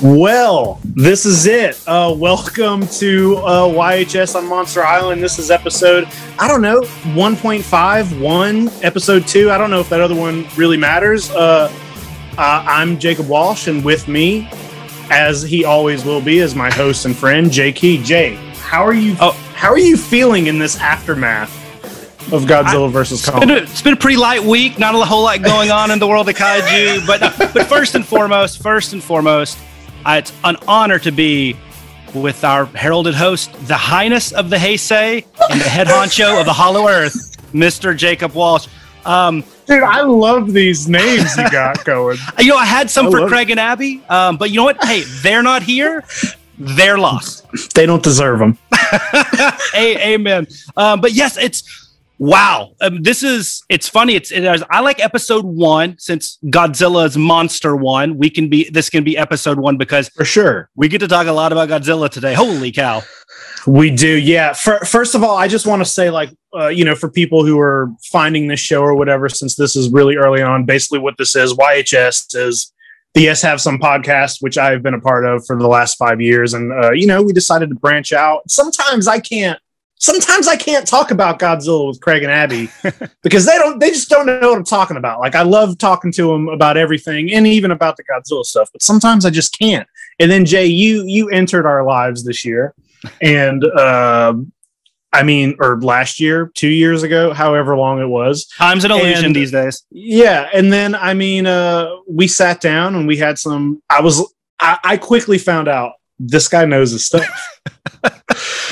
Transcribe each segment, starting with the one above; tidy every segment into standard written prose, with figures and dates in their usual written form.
Well, this is it. Welcome to YHS on Monster Island. This is episode, 1.5, 1, episode 2. I don't know if that other one really matters. I'm Jacob Walsh, and with me, as he always will be, is my host and friend, Jay Key. Jay, how are you feeling in this aftermath of Godzilla versus Kong? It's been a pretty light week. Not a whole lot going on in the world of kaiju. But first and foremost, it's an honor to be with our heralded host, the Highness of the Heisei and the head honcho of the Hollow Earth, Mr. Jacob Walsh. Dude, I love these names you got going. I had some for Craig and Abby, but you know what? Hey, they're not here. They're lost. They don't deserve them. Amen. But yes, wow. It's funny. I like episode 1 since Godzilla's Monster 1. This can be episode 1 because for sure we get to talk a lot about Godzilla today. Holy cow. We do. Yeah. First of all, I just want to say, for people who are finding this show or whatever, since this is really early on, basically what this is, YHS is the Yes Have Some podcast, which I've been a part of for the last 5 years. And, we decided to branch out. Sometimes I can't talk about Godzilla with Craig and Abby because they just don't know what I'm talking about. Like, I love talking to them about everything and even about the Godzilla stuff, but sometimes I just can't. And then Jay, you entered our lives this year and, or last year, 2 years ago, however long it was. Time's an illusion these days. Yeah. And then, we sat down and we had I quickly found out this guy knows his stuff.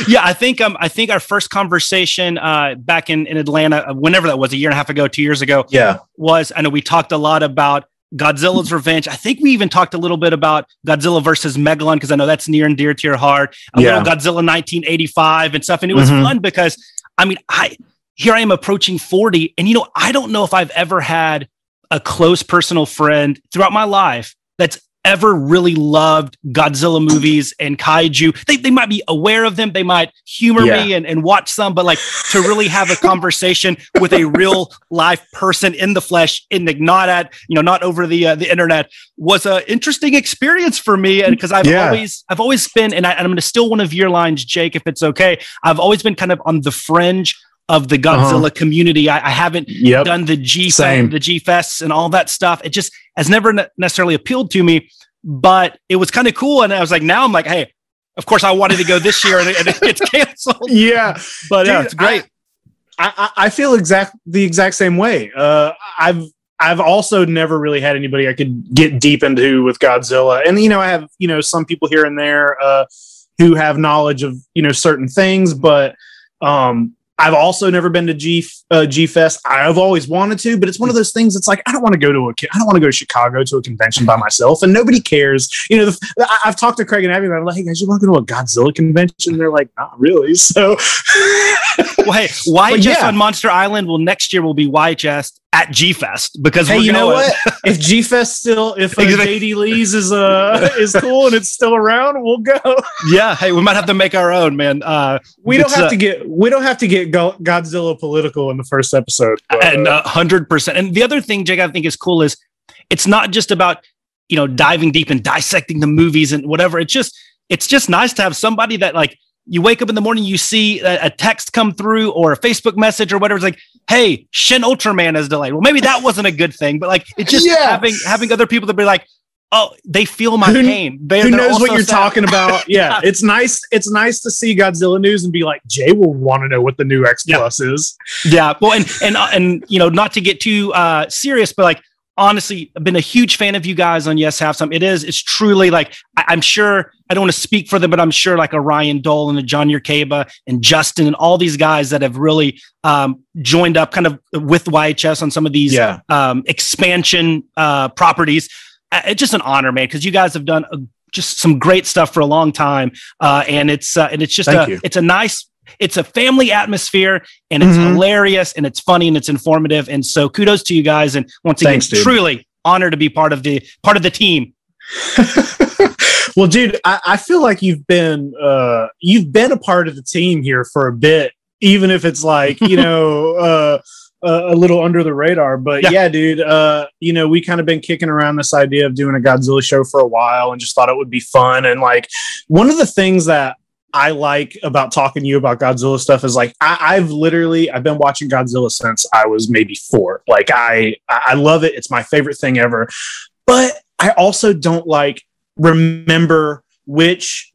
Yeah, I think our first conversation back in Atlanta, whenever that was, a year and a half ago, 2 years ago, I know we talked a lot about Godzilla's Revenge. I think we even talked a little bit about Godzilla versus Megalon, because I know that's near and dear to your heart. Little Godzilla 1985 and stuff. And it was fun because, I am approaching 40, and I don't know if I've ever had a close personal friend throughout my life that's ever really loved Godzilla movies and kaiju. They might be aware of them. They might humor me and watch some, but to really have a conversation with a real live person in the flesh, not over the internet, was an interesting experience for me. And because I've always been, and I'm going to steal one of your lines, Jake, if it's okay. I've always been kind of on the fringe of the Godzilla community. I haven't done the G Fests and all that stuff. It just has never necessarily appealed to me, but it was kind of cool. And I was like, now I'm like, hey, of course I wanted to go this year and it gets canceled. Yeah. But dude, it's great. I feel the exact same way. I've also never really had anybody I could get deep into with Godzilla. And, I have, some people here and there who have knowledge of, certain things, but I've also never been to G Fest. I've always wanted to, but it's one of those things. It's like, I don't want to go to Chicago to a convention by myself, and nobody cares. I've talked to Craig and Abby about, like, hey guys, you want to go to a Godzilla convention? And they're like, not really. So, well, hey, YHS on Monster Island next year will be YHS at G Fest, because hey, you know what? If G Fest if JD Lee's is cool and it's still around, we'll go. Yeah, hey, we might have to make our own, man. We don't have to get Godzilla political in the first episode, and 100%. And the other thing, Jake, I think is cool is it's not just about diving deep and dissecting the movies and whatever. It's just nice to have somebody that, like, you wake up in the morning, you see a text come through or a Facebook message or whatever. It's like, hey, Shin Ultraman is delayed. Well, maybe that wasn't a good thing, but it's just having other people to be like, oh, they feel my pain. Who knows what you're talking about? Yeah. It's nice. It's nice to see Godzilla news and be like, Jay will want to know what the new X Plus is. Yeah. Well, and not to get too serious, but honestly, I've been a huge fan of you guys on Yes Have Some. It's truly I'm sure, I don't want to speak for them, but I'm sure a Ryan Dole and a John Yerkeba and Justin and all these guys that have really joined up kind of with YHS on some of these expansion properties. It's just an honor, man, because you guys have done just some great stuff for a long time. And it's just it's a family atmosphere, and it's hilarious, and it's funny, and it's informative. And so kudos to you guys. And once again, truly honored to be part of the team. Well, dude, I feel like you've been a part of the team here for a bit, even if it's a little under the radar, but yeah, dude, you know, we kind of been kicking around this idea of doing a Godzilla show for a while and just thought it would be fun. And like, one of the things that I like about talking to you about Godzilla stuff is like, I've been watching Godzilla since I was maybe 4. Like I love it. It's my favorite thing ever, but I also don't like remember which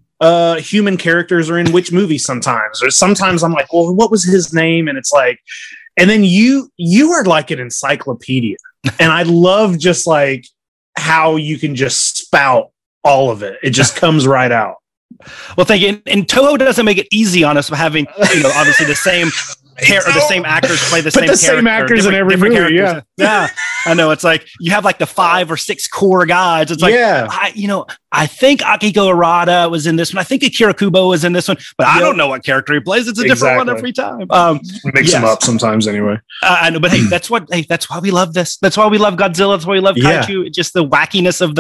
human characters are in which movie sometimes. Or sometimes I'm like, well, what was his name? And it's like, and then you are like an encyclopedia. And I love just like how you can just spout all of it. It just comes right out. Well, thank you. And Toho doesn't make it easy on us by having, you know, obviously the same or the same actors play the same actors in every movie. Yeah. I know. It's like you have like the 5 or 6 core guys. It's like, I think Akiko Arata was in this one. I think Akira Kubo was in this one, but I don't know what character he plays. It's a different one every time. Mix them up sometimes anyway. I know, but hey, that's why we love this. That's why we love Godzilla. That's why we love Kaiju. Just the wackiness of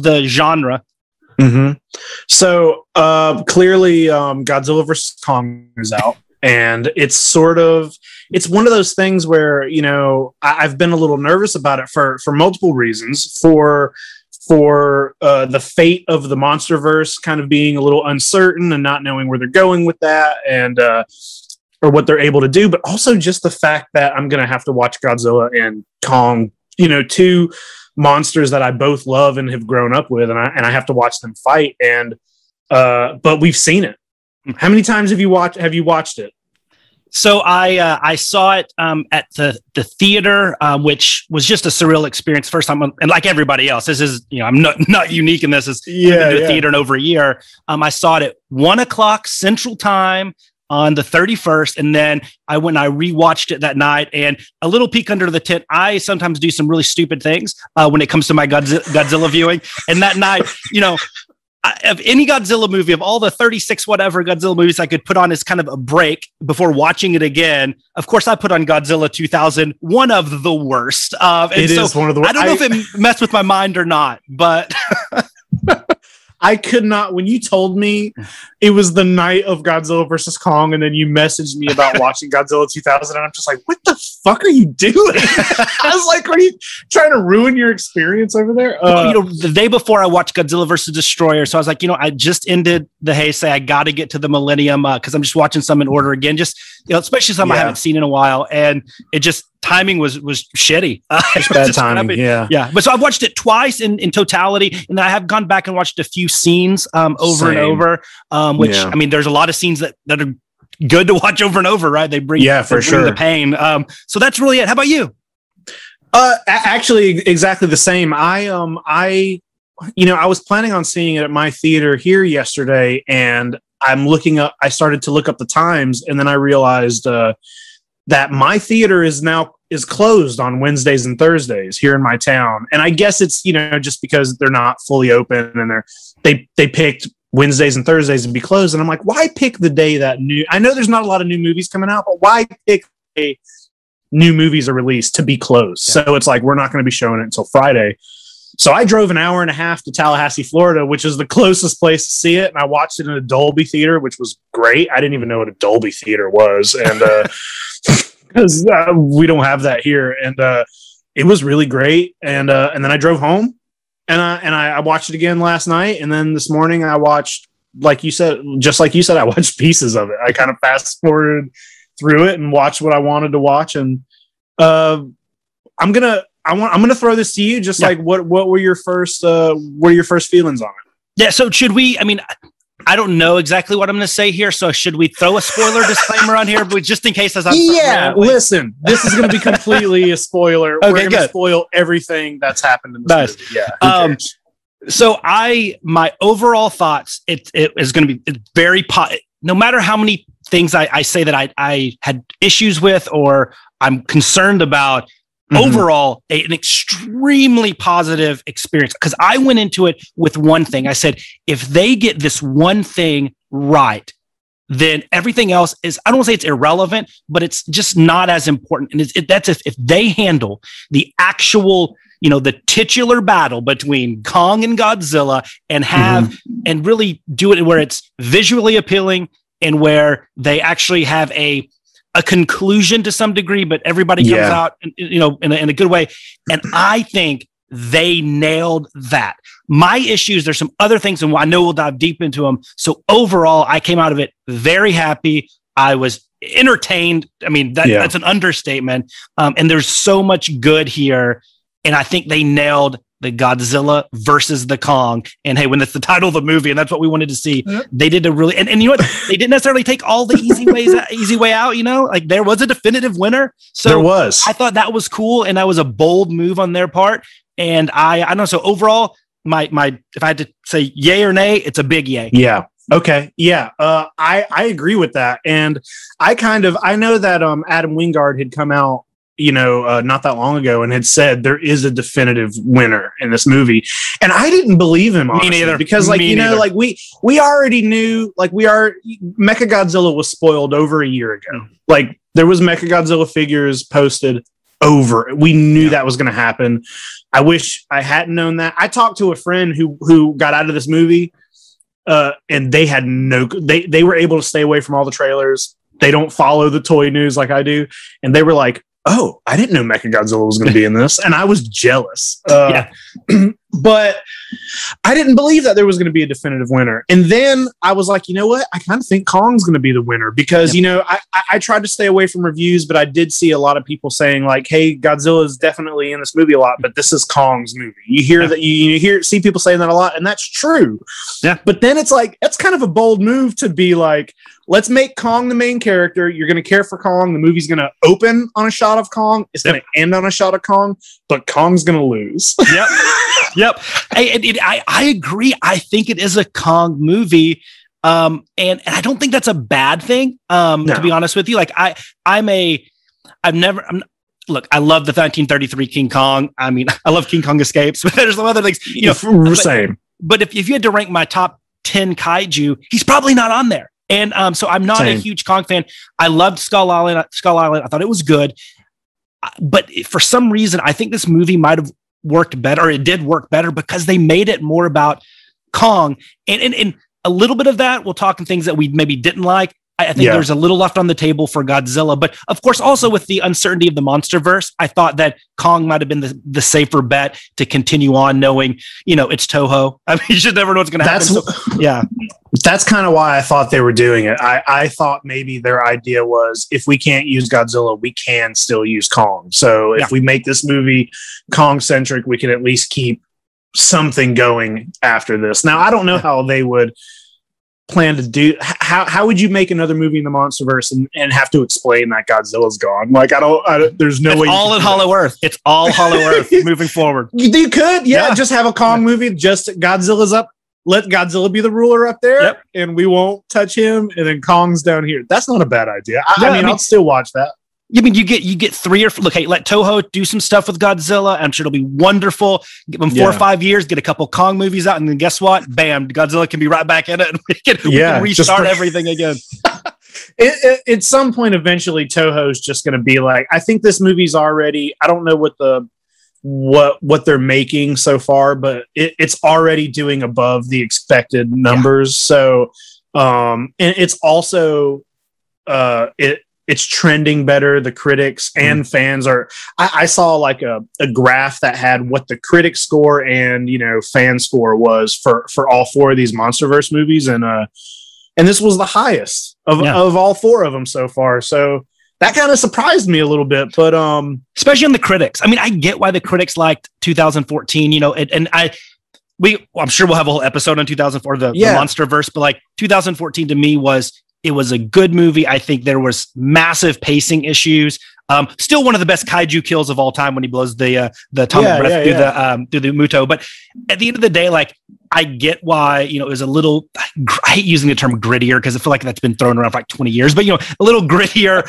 the genre. Mm-hmm. So clearly Godzilla vs. Kong is out. And it's one of those things where, you know, I've been a little nervous about it for multiple reasons. For the fate of the MonsterVerse kind of being a little uncertain and not knowing where they're going with that, and or what they're able to do, but also just the fact that I'm going to have to watch Godzilla and Kong, you know, 2 monsters that I both love and have grown up with, and I have to watch them fight. And but we've seen it. How many times have you watched it? So I saw it at the theater, which was just a surreal experience. First time, and like everybody else, this is, you know, I'm not unique in this. Is been to the theater in over a year. I saw it at 1:00 Central Time on the 31st, and then I went and I rewatched it that night. And a little peek under the tent, I sometimes do some really stupid things when it comes to my Godzilla viewing. And that night, you know, of any Godzilla movie, of all the 36 whatever Godzilla movies I could put on as kind of a break before watching it again, of course I put on Godzilla 2000, one of the worst. It is one of the worst. I don't know if it messed with my mind or not, but I could not, when you told me it was the night of Godzilla versus Kong, and then you messaged me about watching Godzilla 2000, and I'm just like, what the fuck are you doing? I was like, are you trying to ruin your experience over there? You know, the day before I watched Godzilla versus Destroyer, so I was like, you know, I just ended the Heisei. I got to get to the Millennium because I'm just watching some in order again, just, you know, especially some I haven't seen in a while, and it just, timing was shitty. It's bad timing. Yeah. But so I've watched it twice in totality, and then I have gone back and watched a few scenes over and over. Which I mean, there's a lot of scenes that are good to watch over and over, right? They bring the pain. So that's really it. How about you? Actually, exactly the same. I was planning on seeing it at my theater here yesterday, and I started to look up the times, and then I realized that my theater is closed on Wednesdays and Thursdays here in my town. And I guess it's, you know, just because they're not fully open, and they picked Wednesdays and Thursdays to be closed. And I'm like, why pick the day that I know there's not a lot of new movies coming out, but why pick a new movies are released to be closed? Yeah. So it's like, we're not going to be showing it until Friday. So I drove an hour and a half to Tallahassee, Florida, which is the closest place to see it. And I watched it in a Dolby theater, which was great. I didn't even know what a Dolby theater was. And, because we don't have that here, and it was really great. And then I drove home, and I watched it again last night, and then this morning I watched, like you said, I watched pieces of it. I kind of fast forwarded through it and watched what I wanted to watch, and I'm gonna throw this to you. Just like what were your first feelings on it? Yeah. So should we? I mean, I don't know exactly what I'm going to say here, so should we throw a spoiler disclaimer on here, but just in case? Listen, this is going to be completely a spoiler. Okay, we're going to spoil everything that's happened in this movie. Yeah. So my overall thoughts, it is going to be very no matter how many things I say that I had issues with or I'm concerned about. Overall, an extremely positive experience, because I went into it with one thing. I said, if they get this one thing right, then everything else is, I don't want to say it's irrelevant, but it's just not as important. And that's if they handle the actual, you know, the titular battle between Kong and Godzilla and and really do it where it's visually appealing and where they actually have a a conclusion to some degree, but everybody comes out, in a good way. And I think they nailed that. My issues, there's some other things, and I know we'll dive deep into them. So overall, I came out of it very happy. I was entertained. I mean, that's an understatement. And there's so much good here. And I think they nailed the Godzilla versus the Kong. And hey, when that's the title of the movie, and that's what we wanted to see, they did a really, and you know what? They didn't necessarily take all the easy way out, like there was a definitive winner. So there was. I thought that was cool. And that was a bold move on their part. And I don't know. So overall, my if I had to say yay or nay, it's a big yay. Yeah. Okay. Yeah. I agree with that. And I know that Adam Wingard had come out, not that long ago and had said there is a definitive winner in this movie. And I didn't believe him, honestly, me neither. Because we already knew, Mechagodzilla was spoiled over a year ago. Like there was Mechagodzilla figures posted over. We knew that was going to happen. I wish I hadn't known that. I talked to a friend who got out of this movie and they had they were able to stay away from all the trailers. They don't follow the toy news like I do. And they were like, oh, I didn't know Mechagodzilla was going to be in this. And I was jealous. But I didn't believe that there was going to be a definitive winner. And then I was like, you know what? I kind of think Kong's going to be the winner because, I tried to stay away from reviews, but I did see a lot of people saying like, hey, Godzilla is definitely in this movie a lot, but this is Kong's movie. You hear that, see people saying that a lot, and that's true. Yeah. But then it's like, that's kind of a bold move to be like, let's make Kong the main character. You're going to care for Kong. The movie's going to open on a shot of Kong. It's going to end on a shot of Kong, but Kong's going to lose. Yep. Yep. I agree. I think it is a Kong movie. And I don't think that's a bad thing. To be honest with you, like I love the 1933 King Kong. I mean, I love King Kong Escapes, but there's some other things, same. But if you had to rank my top 10 kaiju, he's probably not on there. And so I'm not a huge Kong fan. I loved Skull Island. I thought it was good. But for some reason, I think this movie might have worked better, or it did work better because they made it more about Kong. And a little bit of that, we'll talk in things that we maybe didn't like. I think there's a little left on the table for Godzilla. But of course, also with the uncertainty of the MonsterVerse, I thought that Kong might have been the safer bet to continue on, knowing, it's Toho. I mean, you should never know what's going to happen. That's kind of why I thought they were doing it. I thought maybe their idea was, if we can't use Godzilla, we can still use Kong. So if we make this movie Kong-centric, we can at least keep something going after this. Now, I don't know how they would plan to do. How would you make another movie in the MonsterVerse and have to explain that Godzilla's gone? Like, there's no way. All in Hollow Earth. It's all Hollow Earth moving forward. You could, just have a Kong movie. Just Godzilla's up. Let Godzilla be the ruler up there, and we won't touch him. And then Kong's down here. That's not a bad idea. I mean, I'll still watch that. You mean you get 3 or 4? Look, hey, let Toho do some stuff with Godzilla. I'm sure it'll be wonderful. Give them 4 or 5 years, get a couple Kong movies out, and then guess what? Bam, Godzilla can be right back in it, and we can restart everything again. At some point, eventually, Toho's just going to be like, I think this movie's already. I don't know what they're making so far, but it's already doing above the expected numbers. So, and it's also it's trending better. The critics and fans are. I saw like a graph that had what the critic score and fan score was for all 4 of these MonsterVerse movies, and this was the highest of all 4 of them so far. So that kind of surprised me a little bit, but especially on the critics. I mean, I get why the critics liked 2014. I'm sure we'll have a whole episode on 2004, the MonsterVerse, but like 2014 to me was a good movie. I think there was massive pacing issues. Still one of the best kaiju kills of all time when he blows the atomic breath through the Muto. But at the end of the day, like, I get why, it was a little, I hate using the term grittier because I feel like that's been thrown around for like 20 years, but a little grittier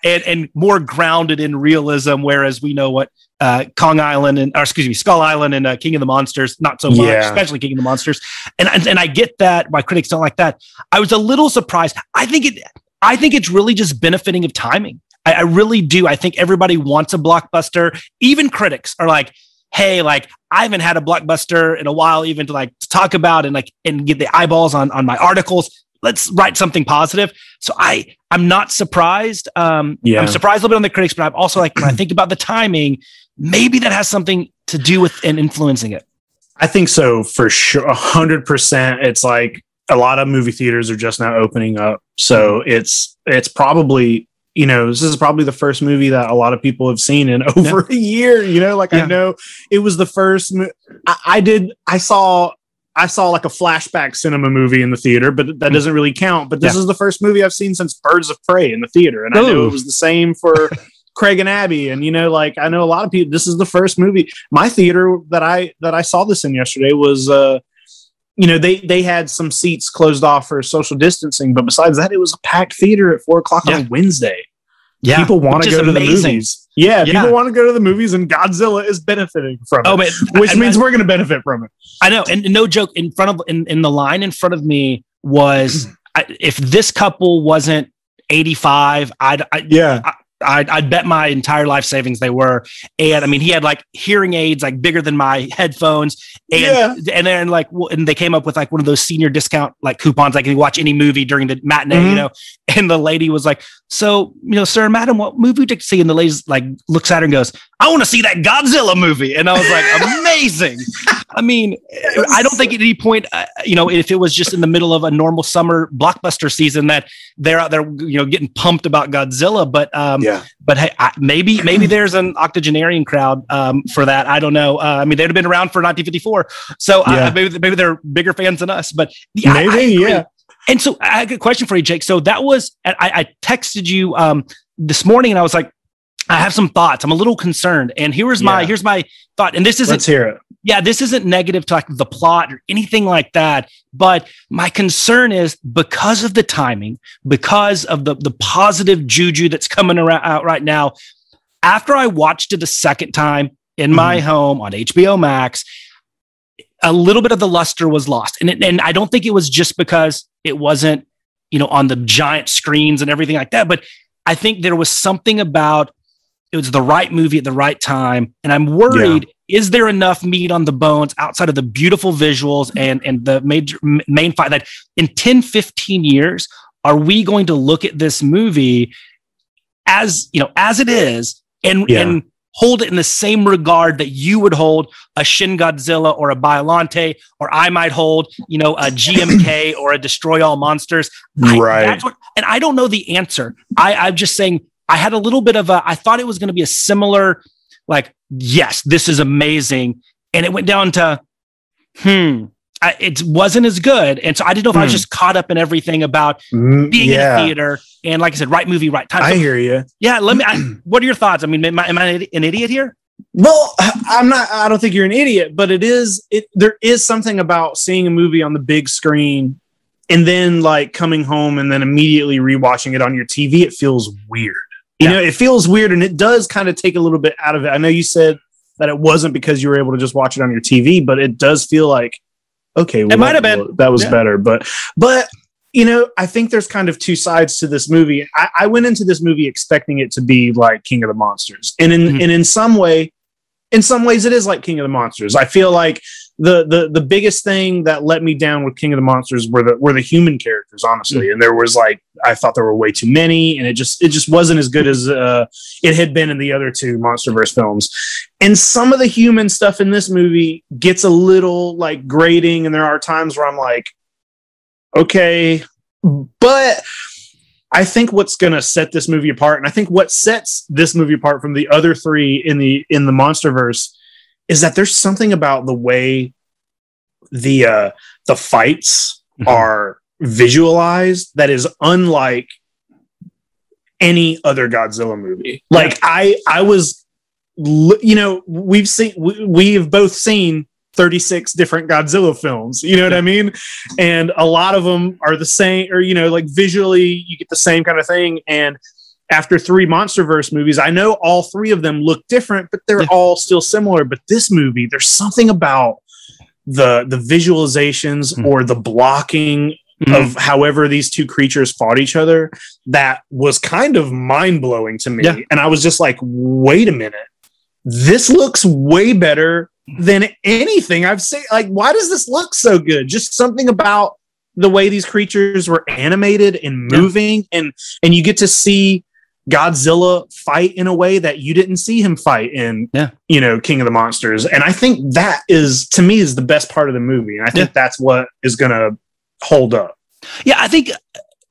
and more grounded in realism. Whereas we know what Skull Island and King of the Monsters, not so much, especially King of the Monsters. And I get that why critics don't like that. I was a little surprised. I think it's really just benefiting of timing. I really do. I think everybody wants a blockbuster. Even critics are like, hey, like, I haven't had a blockbuster in a while, even to talk about and get the eyeballs on my articles. Let's write something positive. So I'm not surprised. I'm surprised a little bit on the critics, but I'm also like, when I think about the timing, maybe that has something to do with and influencing it. I think so, for sure. 100%. It's like a lot of movie theaters are just now opening up. So it's probably, this is probably the first movie that a lot of people have seen in over a year, I know it was the first. I saw like a flashback cinema movie in the theater, but that doesn't really count. But this is the first movie I've seen since Birds of Prey in the theater. And I know it was the same for Craig and Abby. And, I know a lot of people, this is the first movie. My theater that I saw this in yesterday was, they had some seats closed off for social distancing, but besides that, it was a packed theater at 4:00 on a Wednesday. Yeah. People want to go to the movies. Yeah. People want to go to the movies, and Godzilla is benefiting from it, which means we're going to benefit from it. I know. And no joke, in the line in front of me was, if this couple wasn't 85, I'd bet my entire life savings they were. And I mean, he had like hearing aids, like bigger than my headphones. And then and they came up with like one of those senior discount like coupons, like you watch any movie during the matinee, and the lady was like, so, sir, madam, what movie did you see? And the lady like looks at her and goes, I want to see that Godzilla movie. And I was like, amazing. I mean, I don't think at any point, if it was just in the middle of a normal summer blockbuster season that they're out there, getting pumped about Godzilla, but hey, maybe there's an octogenarian crowd for that. I don't know. I mean, they'd have been around for 1954, so maybe they're bigger fans than us. But I And so I have a question for you, Jake. So that was, I texted you this morning, and I was like, I have some thoughts. I'm a little concerned, and here's my thought. And this isn't, let's hear it. Yeah, this isn't negative to like the plot or anything like that. But my concern is because of the timing, because of the positive juju that's coming out right now. After I watched it a second time in my home on HBO Max, a little bit of the luster was lost. And I don't think it was just because it wasn't, on the giant screens and everything like that. But I think there was something about, it was the right movie at the right time. And I'm worried, is there enough meat on the bones outside of the beautiful visuals and the main fight that in 10, 15 years, are we going to look at this movie as it is and hold it in the same regard that you would hold a Shin Godzilla or a Biollante, or I might hold, a GMK or a Destroy All Monsters. Right. And I don't know the answer. I'm just saying, I had a little bit of I thought it was going to be a similar, like, yes, this is amazing. And it went down to, it wasn't as good. And so I didn't know if I was just caught up in everything about being in a theater. And like I said, right movie, right time. So, I hear you. Yeah. What are your thoughts? I mean, am I an idiot here? Well, I don't think you're an idiot, but there is something about seeing a movie on the big screen and then like coming home and then immediately rewatching it on your TV. It feels weird. It feels weird, and it does kind of take a little bit out of it. I know you said that it wasn't because you were able to just watch it on your TV, but it does feel like, okay, well, it might have been that was better. But I think there's kind of two sides to this movie. I went into this movie expecting it to be like King of the Monsters, and in some ways, it is like King of the Monsters. I feel like the biggest thing that let me down with King of the Monsters were the human characters, honestly. And there was I thought there were way too many, and it just wasn't as good as it had been in the other two MonsterVerse films. And some of the human stuff in this movie gets a little like grating, and there are times where I'm like, okay, but I think what's going to set this movie apart, and I think what sets this movie apart from the other three in the MonsterVerse, is that there's something about the way the fights are visualized that is unlike any other Godzilla movie. Like I was, we have both seen 36 different Godzilla films, you know what I mean? And a lot of them are the same, or, like visually you get the same kind of thing. And after three MonsterVerse movies, I know all three of them look different, but they're all still similar. But this movie, there's something about the visualizations or the blocking of however these two creatures fought each other that was kind of mind-blowing to me. And I was just like, wait a minute, this looks way better than anything I've seen. Like, why does this look so good? Just something about the way these creatures were animated and moving, and you get to see Godzilla fight in a way that you didn't see him fight in, you know, King of the Monsters. And I think that is, to me, is the best part of the movie. And I think that's what is going to hold up. Yeah, I think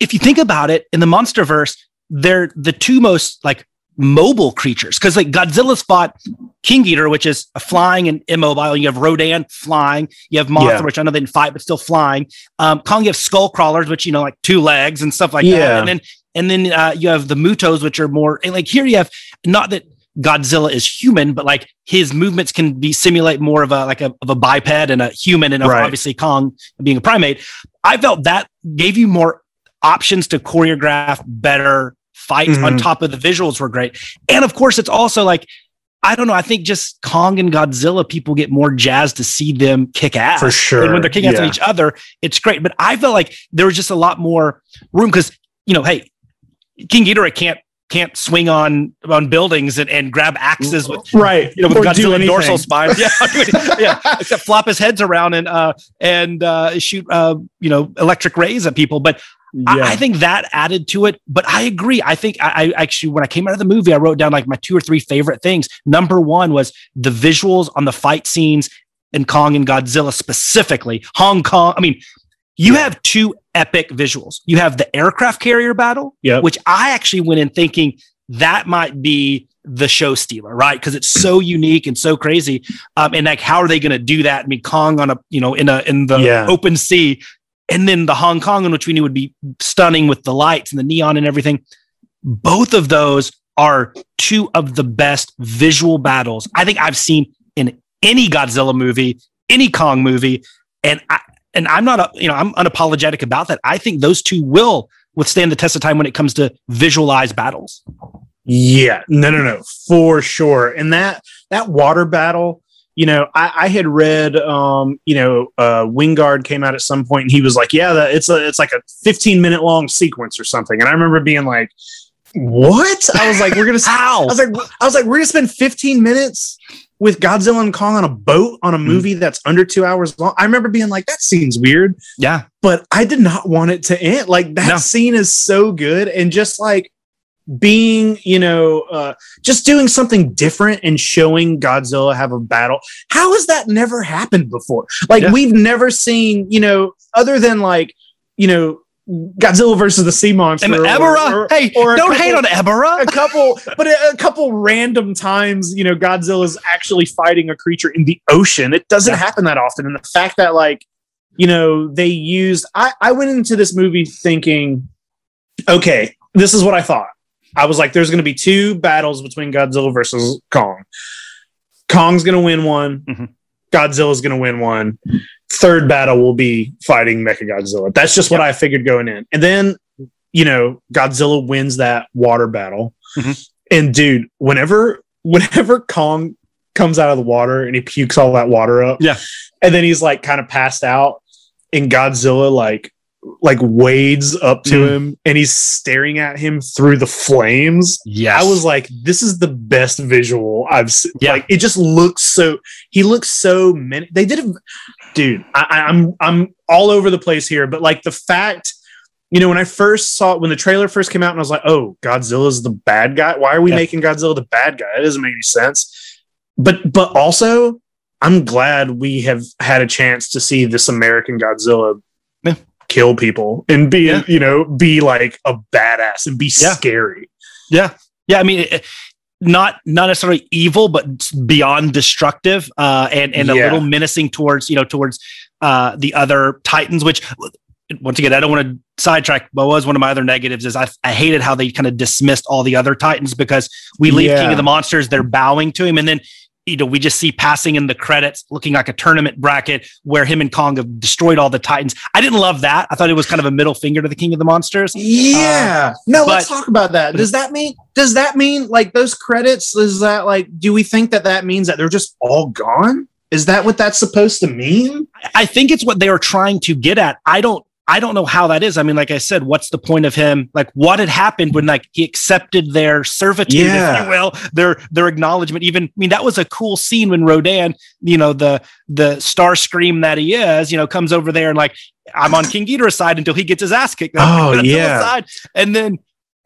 if you think about it, in the MonsterVerse, they're the two most like mobile creatures, because like Godzilla's fought King Eater, which is a flying and immobile. You have Rodan flying. You have Mothra, which I know they didn't fight, but still flying. Kong, you have skull crawlers, which, you know, like 2 legs and stuff like that. And then you have the Mutos, which are more like, here you have, not that Godzilla is human, but like his movements can be simulate more of a biped and a human, and obviously Kong being a primate. I felt that gave you more options to choreograph better fights on top of the visuals were great. And of course, it's also like, I don't know, I think just Kong and Godzilla, people get more jazzed to see them kick ass. For sure. And when they're kicking ass on each other, it's great. But I felt like there was just a lot more room because, you know, hey, King Ghidorah can't swing on buildings and grab axes with with Godzilla and dorsal spine. Except flop his heads around and shoot electric rays at people. But I think that added to it. But I agree. I think I actually, when I came out of the movie, I wrote down like my 2 or 3 favorite things. Number 1 was the visuals on the fight scenes in Kong and Godzilla, specifically Hong Kong. I mean, you have 2 epic visuals. You have the aircraft carrier battle, which I actually went in thinking that might be the show stealer, right? Because it's so unique and so crazy. And like, how are they going to do that? I mean, Kong on in the open sea, and then the Hong Kong one, which we knew would be stunning with the lights and the neon and everything. Both of those are 2 of the best visual battles I think I've seen in any Godzilla movie, any Kong movie, and I'm not, I'm unapologetic about that. I think those 2 will withstand the test of time when it comes to visualized battles. Yeah, no, for sure. And that water battle, I had read, Wingard came out at some point and he was like, it's like a 15-minute long sequence or something. And I remember being like, what? I was like, we're going to, I was like, we're going to spend 15 minutes with Godzilla and Kong on a boat on a movie that's under 2 hours long. I remember being like, that seems weird. Yeah. But I did not want it to end. Like that scene is so good. And just like being, just doing something different and showing Godzilla have a battle. How has that never happened before? Like we've never seen, other than like, Godzilla versus the sea monster. Ebirah. Hey, don't hate on Ebirah. A couple random times, Godzilla's actually fighting a creature in the ocean. It doesn't happen that often. And the fact that like, they used, I went into this movie thinking, okay, this is what I thought. I was like, there's going to be 2 battles between Godzilla versus Kong. Kong's going to win one. Godzilla's going to win one. Third battle will be fighting Mechagodzilla. That's just what I figured going in. And then, Godzilla wins that water battle. And dude, whenever Kong comes out of the water and he pukes all that water up. And then he's like kind of passed out and Godzilla like wades up to him and he's staring at him through the flames. I was like, this is the best visual I've seen. Like it just looks so, he looks so they did it. Dude, I'm all over the place here, but like the fact, when I first saw it, when the trailer first came out and I was like, oh, Godzilla's the bad guy. Why are we making Godzilla the bad guy? That doesn't make any sense. But also I'm glad we have had a chance to see this American Godzilla kill people and be, be like a badass and be scary. I mean, not necessarily evil, but beyond destructive, and a little menacing towards the other Titans, which once again, I don't want to sidetrack, but was one of my other negatives is I hated how they kind of dismissed all the other Titans because we leave King of the Monsters, they're bowing to him. And then, we just see passing in the credits looking like a tournament bracket where him and Kong have destroyed all the Titans. I didn't love that. I thought it was kind of a middle finger to the King of the Monsters. Let's talk about that. Does that mean like those credits? Is that like, do we think that means that they're just all gone? Is that what that's supposed to mean? I think it's what they were trying to get at. I don't I don't know how that is. I mean, like I said, what's the point of him? Like, what had happened when like he accepted their servitude, if you will, their acknowledgement? Even, I mean, that was a cool scene when Rodan, you know, the star scream that he is, you know, comes over there and like, I'm on King Ghidorah's side until he gets his ass kicked. Side. And then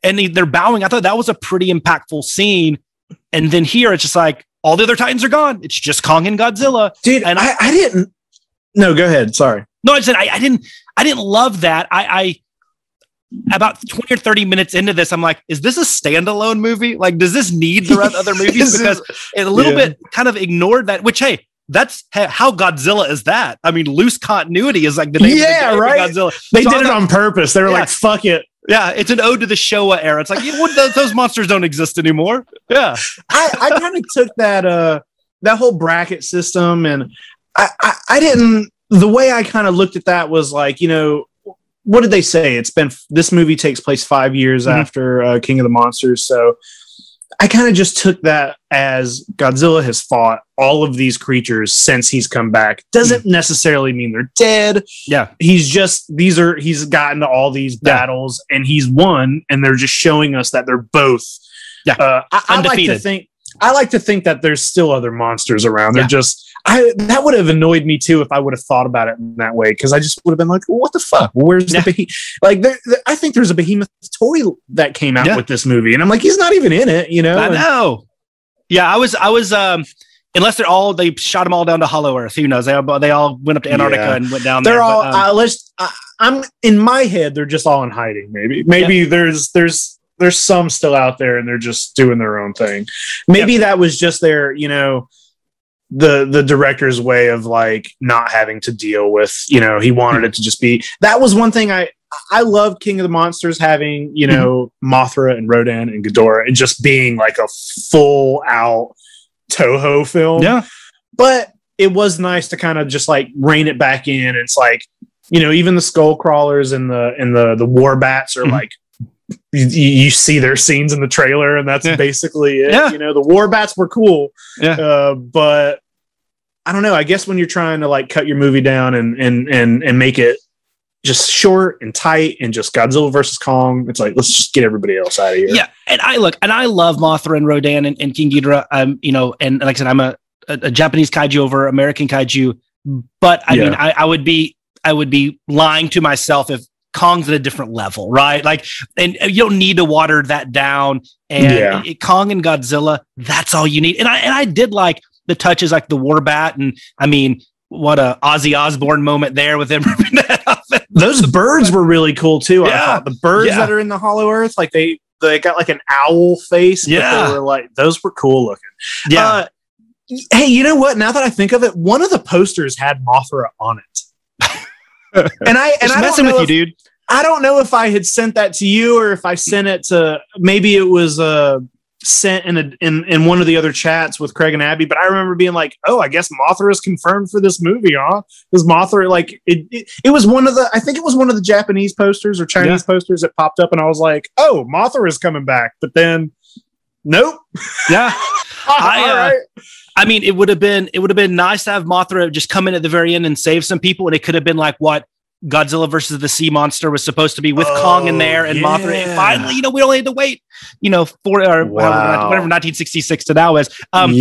they're bowing. I thought that was a pretty impactful scene. And then here it's just like all the other Titans are gone. It's just Kong and Godzilla. Dude, and I didn't. No, go ahead. Sorry. No, I said I didn't love that. I about 20 or 30 minutes into this, I'm like, is this a standalone movie? Like, does this need the other movies? Because it a little bit kind of ignored that, which, hey, that's how Godzilla is that. I mean, loose continuity is like the name of the right? Godzilla. They did it on purpose. They were like, fuck it. Yeah, it's an ode to the Showa era. It's like, those monsters don't exist anymore. Yeah. I kind of took that whole bracket system, and I didn't, the way I kind of looked at that was like, you know, what did they say? This movie takes place 5 years after King of the Monsters. So I kind of just took that as Godzilla has fought all of these creatures since he's come back. Doesn't necessarily mean they're dead. Yeah. He's gotten to all these battles and he's won, and they're just showing us that they're both undefeated. I like to think that there's still other monsters around. They're just, that would have annoyed me too if I would have thought about it in that way, because I just would have been like, well, what the fuck? Where's the behemoth? Like, I think there's a behemoth toy that came out with this movie, and I'm like, he's not even in it, you know? I know. Yeah, I was. Unless they shot them all down to Hollow Earth. Who knows? They all went up to Antarctica and went down there. They're all. I'm in my head. They're just all in hiding. Maybe there's some still out there and they're just doing their own thing. Maybe that was just their, you know, the director's way of like not having to deal with, you know, he wanted it to just be, that was one thing I loved King of the Monsters having, you know, Mothra and Rodan and Ghidorah and just being like a full out Toho film. Yeah. But it was nice to kind of just like rein it back in. It's like, you know, even the skull crawlers and the war bats are like, you see their scenes in the trailer, and that's basically it. Yeah. You know, the war bats were cool. Yeah. But I don't know. I guess when you're trying to like cut your movie down and make it just short and tight and just Godzilla versus Kong, it's like, let's just get everybody else out of here. Yeah. And I love Mothra and Rodan and King Ghidorah. You know, and like I said, I'm a Japanese kaiju over American kaiju, but I mean, I would be lying to myself if Kong's at a different level, right? Like, and you don't need to water that down. And Kong and Godzilla, that's all you need. And I did like the touches, like the war bat, and I mean, what a Ozzy Osbourne moment there with him ripping that off. Those birds were really cool too. I thought the birds that are in the Hollow Earth, like they got like an owl face. But they were like, those were cool looking. Yeah. Hey, you know what? Now that I think of it, one of the posters had Mothra on it. And I messing with you, dude. I don't know if I had sent that to you or if I sent it to, maybe it was sent in one of the other chats with Craig and Abby, but I remember being like, oh, I guess Mothra is confirmed for this movie, huh? Because Mothra, like, it was I think it was one of the Japanese posters or Chinese posters that popped up, and I was like, oh, Mothra is coming back. But then, nope. Yeah. All right. I mean, it would have been nice to have Mothra just come in at the very end and save some people, and it could have been like what Godzilla versus the Sea Monster was supposed to be, with Kong in there and Mothra. And finally, you know, we only had to wait, you know, for whatever 1966 to now is. I'm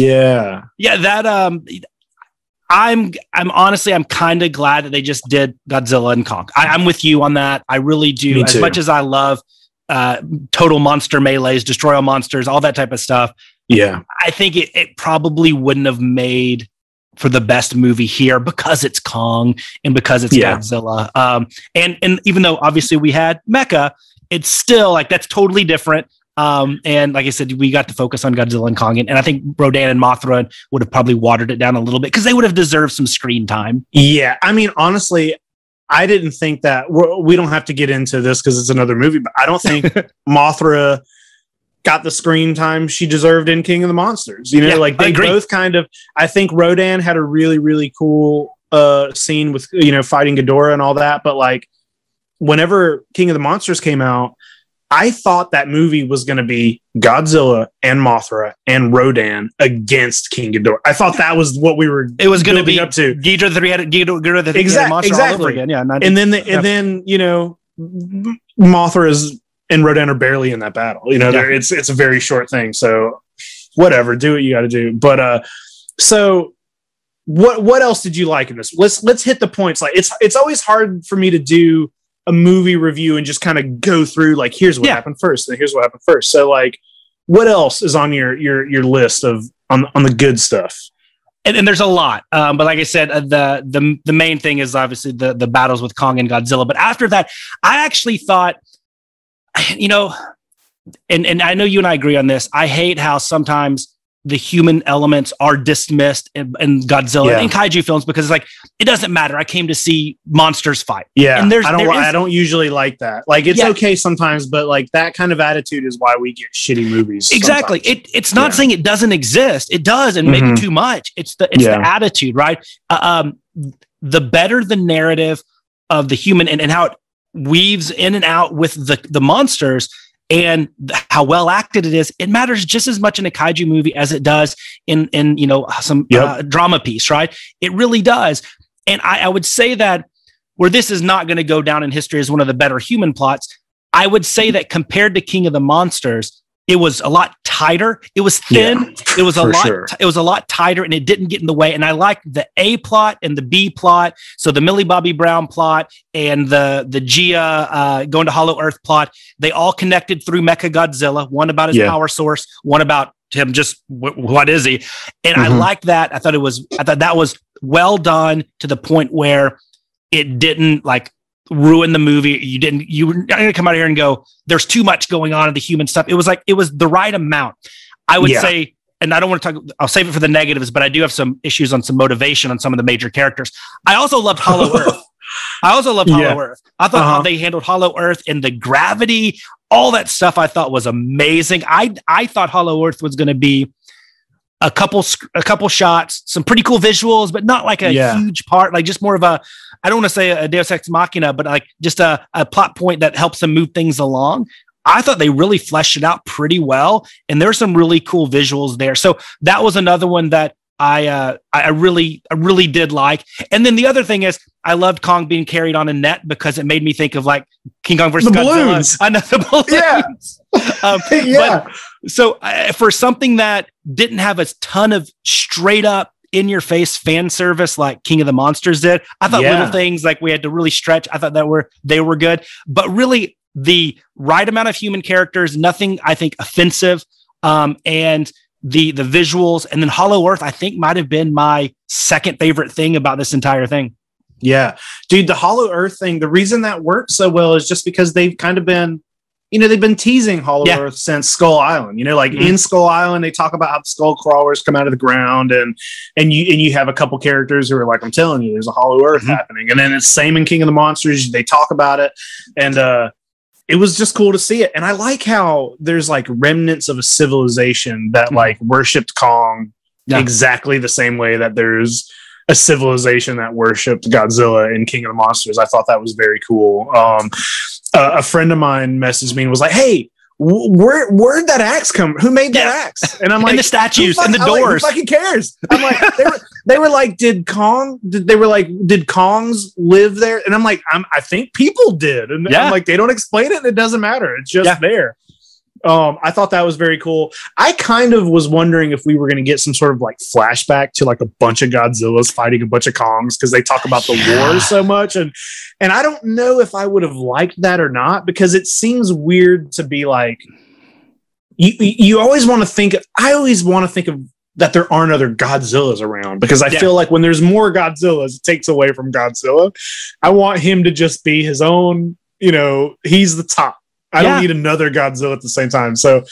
honestly, I'm kind of glad that they just did Godzilla and Kong. I'm with you on that. I really do. As much as I love total monster melees, destroy all monsters, all that type of stuff. Yeah, I think it probably wouldn't have made for the best movie here because it's Kong and because it's Godzilla. And even though obviously we had Mecha, it's still like, that's totally different. And like I said, we got to focus on Godzilla and Kong, and I think Rodan and Mothra would have probably watered it down a little bit because they would have deserved some screen time. Yeah, I mean, honestly, I didn't think that we don't have to get into this because it's another movie, but I don't think Mothra got the screen time she deserved in King of the Monsters. You know, like they both kind of, I think Rodan had a really, really cool scene with, you know, fighting Ghidorah and all that. But like whenever King of the Monsters came out, I thought that movie was going to be Godzilla and Mothra and Rodan against King Ghidorah. I thought that was what we were. It was going to be up to Ghidorah the three-headed monster all over again. Yeah, and then you know, Mothra is and Rodan are barely in that battle. You know, it's a very short thing. So whatever, do what you got to do. But so what else did you like in this? Let's hit the points. Like it's always hard for me to do a movie review and just kind of go through like, here's what happened first, and here's what happened first. So like, what else is on your list of on the good stuff? And there's a lot, but like I said, the main thing is obviously the battles with Kong and Godzilla. But after that, I actually thought, you know, and I know you and I agree on this. I hate how sometimes the human elements are dismissed in Godzilla and kaiju films because it's like, it doesn't matter. I came to see monsters fight. Yeah. And I don't usually like that. Like it's okay sometimes, but like that kind of attitude is why we get shitty movies. Exactly. It's not saying it doesn't exist. It does. And maybe too much. It's the attitude, right? The better the narrative of the human and how it weaves in and out with the monsters, and how well acted it is, it matters just as much in a kaiju movie as it does in you know, some drama piece, right? It really does. And I would say that where this is not going to go down in history as one of the better human plots, I would say that compared to King of the Monsters, it was a lot tighter. It was thin. It was it was a lot tighter, and it didn't get in the way. And I liked the A plot and the B plot. So the Millie Bobby Brown plot and the Gia going to Hollow Earth plot, they all connected through Mecha Godzilla. One about his power source, one about him just what is he? And I liked that. I thought that was well done to the point where it didn't like ruin the movie. You were not going to come out here and go, there's too much going on in the human stuff. It was like, it was the right amount. I would say, and I don't want to talk, I'll save it for the negatives, but I do have some issues on some motivation on some of the major characters. I also loved Hollow Earth. Hollow Earth. I thought how they handled Hollow Earth and the gravity, all that stuff I thought was amazing. I thought Hollow Earth was going to be a couple shots, some pretty cool visuals, but not like a huge part, like just more of a, I don't want to say a Deus Ex Machina, but like just a plot point that helps them move things along. I thought they really fleshed it out pretty well, and there's some really cool visuals there. So that was another one that I really did like. And then the other thing is, I loved Kong being carried on a net because it made me think of like King Kong versus Godzilla. I know the balloons. But so for something that didn't have a ton of straight up in your face fan service like King of the Monsters did, I thought little things like we had to really stretch. I thought they were good, but really the right amount of human characters, nothing I think offensive, and the visuals. And then Hollow Earth, I think, might have been my second favorite thing about this entire thing. Yeah, dude, the Hollow Earth thing, the reason that worked so well is just because they've kind of been, you know, they've been teasing Hollow Earth since Skull Island. You know, like in Skull Island, they talk about how the skull crawlers come out of the ground, and you have a couple characters who are like, I'm telling you, there's a Hollow Earth happening. And then it's same in King of the Monsters. They talk about it, and it was just cool to see it. And I like how there's like remnants of a civilization that like worshipped Kong exactly the same way that there's a civilization that worshipped Godzilla in King of the Monsters. I thought that was very cool. A friend of mine messaged me and was like, hey, where'd that axe come? Who made that axe? And I'm like, and the statues and the doors. Who fucking cares? I'm like, they were like, did Kongs live there? And I'm like, I think people did. And I'm like, they don't explain it and it doesn't matter. It's just there. I thought that was very cool. I kind of was wondering if we were going to get some sort of like flashback to like a bunch of Godzillas fighting a bunch of Kongs, because they talk about the wars so much. And I don't know if I would have liked that or not, because it seems weird to be like, you always want to think, I always want to think of that there aren't other Godzillas around, because I feel like when there's more Godzillas, it takes away from Godzilla. I want him to just be his own, you know, he's the top. I don't need another Godzilla at the same time. So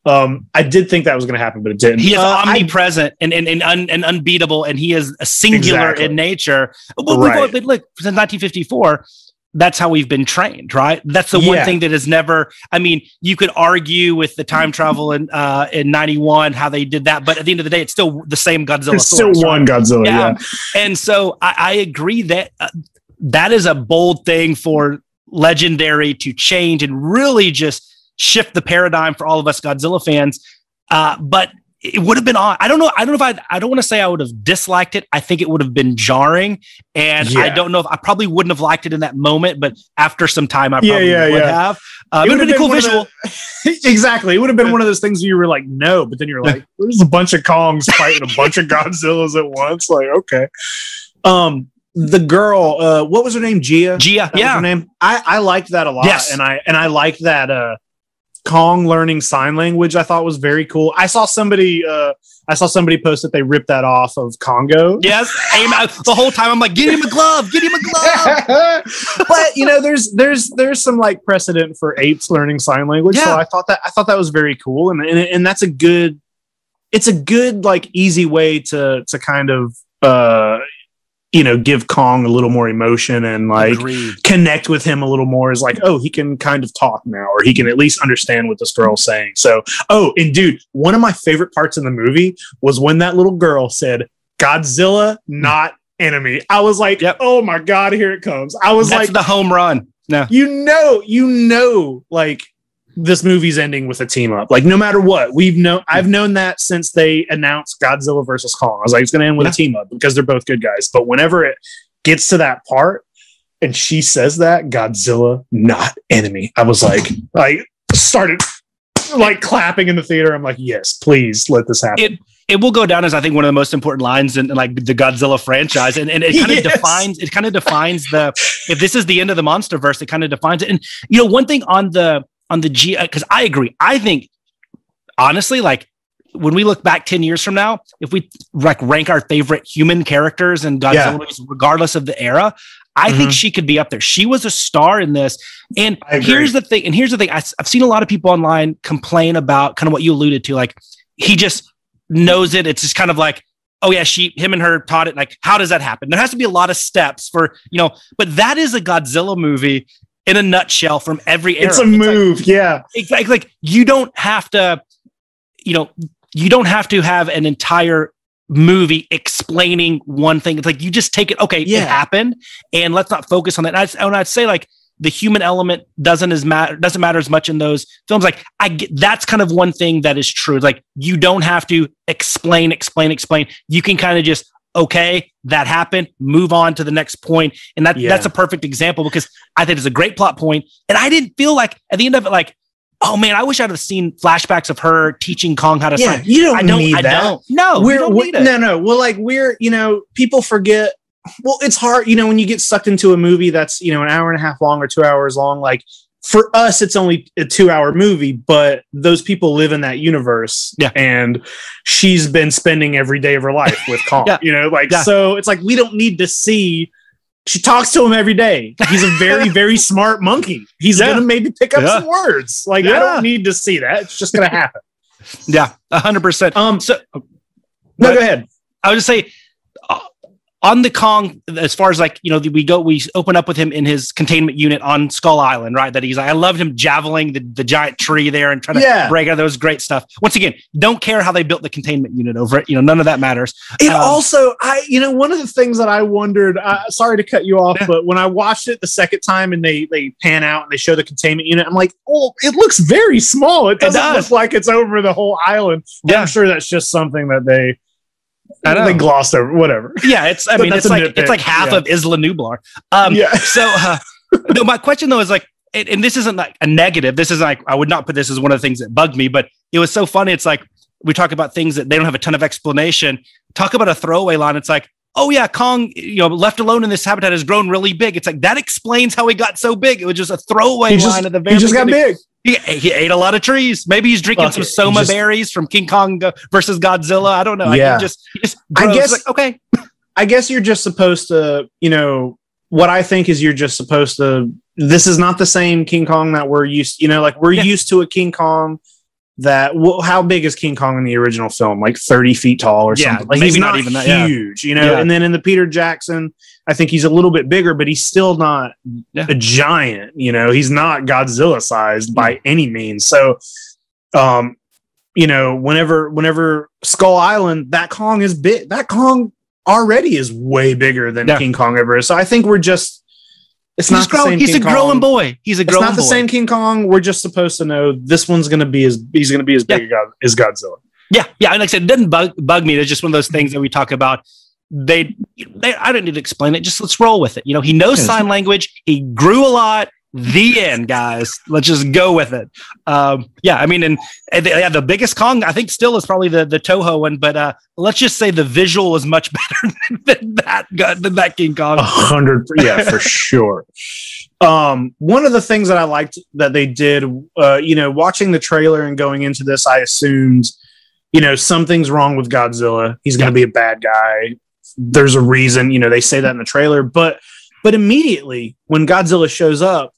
I did think that was going to happen, but it didn't. He is omnipresent and unbeatable, and he is a singular in nature. But look, since 1954, that's how we've been trained, right? That's the one thing that is never, I mean, you could argue with the time travel in 91, how they did that, but at the end of the day, it's still the same Godzilla. It's still one Godzilla, yeah. And so I agree that that is a bold thing for Legendary to change and really just shift the paradigm for all of us Godzilla fans. But it would have been odd. I don't know if I don't want to say I would have disliked it. I think it would have been jarring. And I don't know if I probably wouldn't have liked it in that moment, but after some time I probably would have. It would have been a cool visual. Exactly. It would have been one of those things where you were like, no, but then you're like, there's a bunch of Kongs fighting a bunch of Godzillas at once. Like, okay. The girl, what was her name? Gia? Gia, her name. I liked that a lot. Yes. And I liked that Kong learning sign language. I thought was very cool. I saw somebody post that they ripped that off of Congo. Yes. The whole time I'm like, get him a glove, get him a glove. But there's some like precedent for apes learning sign language. So I thought that was very cool. And that's a good like easy way to kind of give Kong a little more emotion and like connect with him a little more, is like, oh, he can kind of talk now, or he can at least understand what this girl's saying. So, and dude, one of my favorite parts in the movie was when that little girl said, Godzilla, not enemy. I was like, oh my God, here it comes. I was That's like, the home run. No, like this movie's ending with a team up. Like, no matter what, I've known that since they announced Godzilla versus Kong. I was like, it's going to end with a team up because they're both good guys. But whenever it gets to that part and she says that, Godzilla, not enemy, I was like, I started like clapping in the theater. I'm like, yes, please let this happen. It will go down as, I think, one of the most important lines in like the Godzilla franchise. And it kind of defines if this is the end of the MonsterVerse, it kind of defines it. And, one thing on the G, because I agree. I think, honestly, like when we look back 10 years from now, if we like rank our favorite human characters in Godzilla movies, regardless of the era, I think she could be up there. She was a star in this. And here's the thing. I've seen a lot of people online complain about kind of what you alluded to. Like, he just knows it. It's just kind of like, oh yeah, him and her taught it. Like, how does that happen? There has to be a lot of steps for, but that is a Godzilla movie in a nutshell from every era. It's a move. It's like you don't have to, you don't have to have an entire movie explaining one thing. It's like, you just take it. Okay. It happened, and let's not focus on that. And I'd say like the human element doesn't matter as much in those films. Like, that's kind of one thing that is true. Like, you don't have to explain. You can kind of just, okay, that happened, move on to the next point. And that's a perfect example, because I think it's a great plot point. And I didn't feel like at the end of it, like, oh man, I wish I'd have seen flashbacks of her teaching Kong how to sign. You don't need that. No, we don't need it. No. Well, like, people forget. Well, it's hard, when you get sucked into a movie that's, an hour and a half long or 2 hours long. Like, for us, it's only a 2-hour movie, but those people live in that universe. Yeah. And she's been spending every day of her life with Kong, so it's like, we don't need to see, she talks to him every day. He's a very, very smart monkey. He's going to maybe pick up some words. Like, I don't need to see that. It's just going to happen. Yeah. 100%. So go ahead. I would just say, on the Kong, as far as like, we open up with him in his containment unit on Skull Island, right? That he's like, I loved him javeling the giant tree there and trying to break out. That was great stuff. Once again, don't care how they built the containment unit over it. None of that matters. It also, one of the things that I wondered, sorry to cut you off, but when I watched it the second time and they pan out and they show the containment unit, I'm like, oh, it looks very small. It doesn't look like it's over the whole island. Yeah. I'm sure that's just something that they glossed over, whatever. Yeah, it's like half of Isla Nublar. So no, my question though is like, and this isn't like a negative. This is like, I would not put this as one of the things that bugged me, but it was so funny. It's like, we talk about things that they don't have a ton of explanation. Talk about a throwaway line. It's like, oh yeah, Kong, left alone in this habitat has grown really big. It's like, that explains how he got so big. It was just a throwaway line at the very beginning. He just got big. He ate a lot of trees. Maybe he's drinking some soma berries from King Kong versus Godzilla. I don't know. Yeah. I guess, like, okay. I guess you're just supposed to, what I think is you're just supposed to, this is not the same King Kong that we're used, like we're used to a King Kong that, how big is King Kong in the original film? Like 30 feet tall or something. Like, he's not even that huge, And then in the Peter Jackson, I think he's a little bit bigger, but he's still not a giant, he's not Godzilla sized by any means. So, whenever Skull Island, that Kong is big, that Kong already is way bigger than King Kong ever is. So I think we're just, It's not the same. He's a growing boy. He's a growing boy. It's not the same King Kong. We're just supposed to know this one's going to be as big as Godzilla. Yeah, yeah. And like I said, it doesn't bug me. It's just one of those things that we talk about. I don't need to explain it. Just let's roll with it. He knows sign language. He grew a lot. The end, guys. Let's just go with it. Yeah, I mean, and the biggest Kong, I think, still is probably the Toho one. But let's just say the visual was much better than that King Kong. 100%, yeah, for sure. One of the things that I liked that they did, watching the trailer and going into this, I assumed, something's wrong with Godzilla. He's going to be a bad guy. There's a reason, they say that in the trailer, but immediately when Godzilla shows up,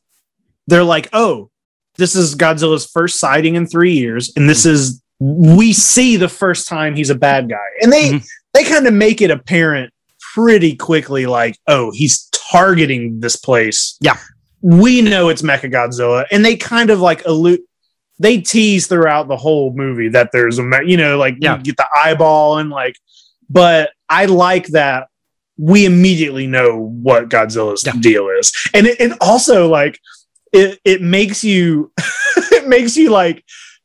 they're like, oh, this is Godzilla's first sighting in 3 years. And we see the first time he's a bad guy. And they kind of make it apparent pretty quickly, like, oh, he's targeting this place. Yeah. We know it's Mechagodzilla. And they kind of like they tease throughout the whole movie that there's you get the eyeball and but I like that we immediately know what Godzilla's deal is. And it also it makes you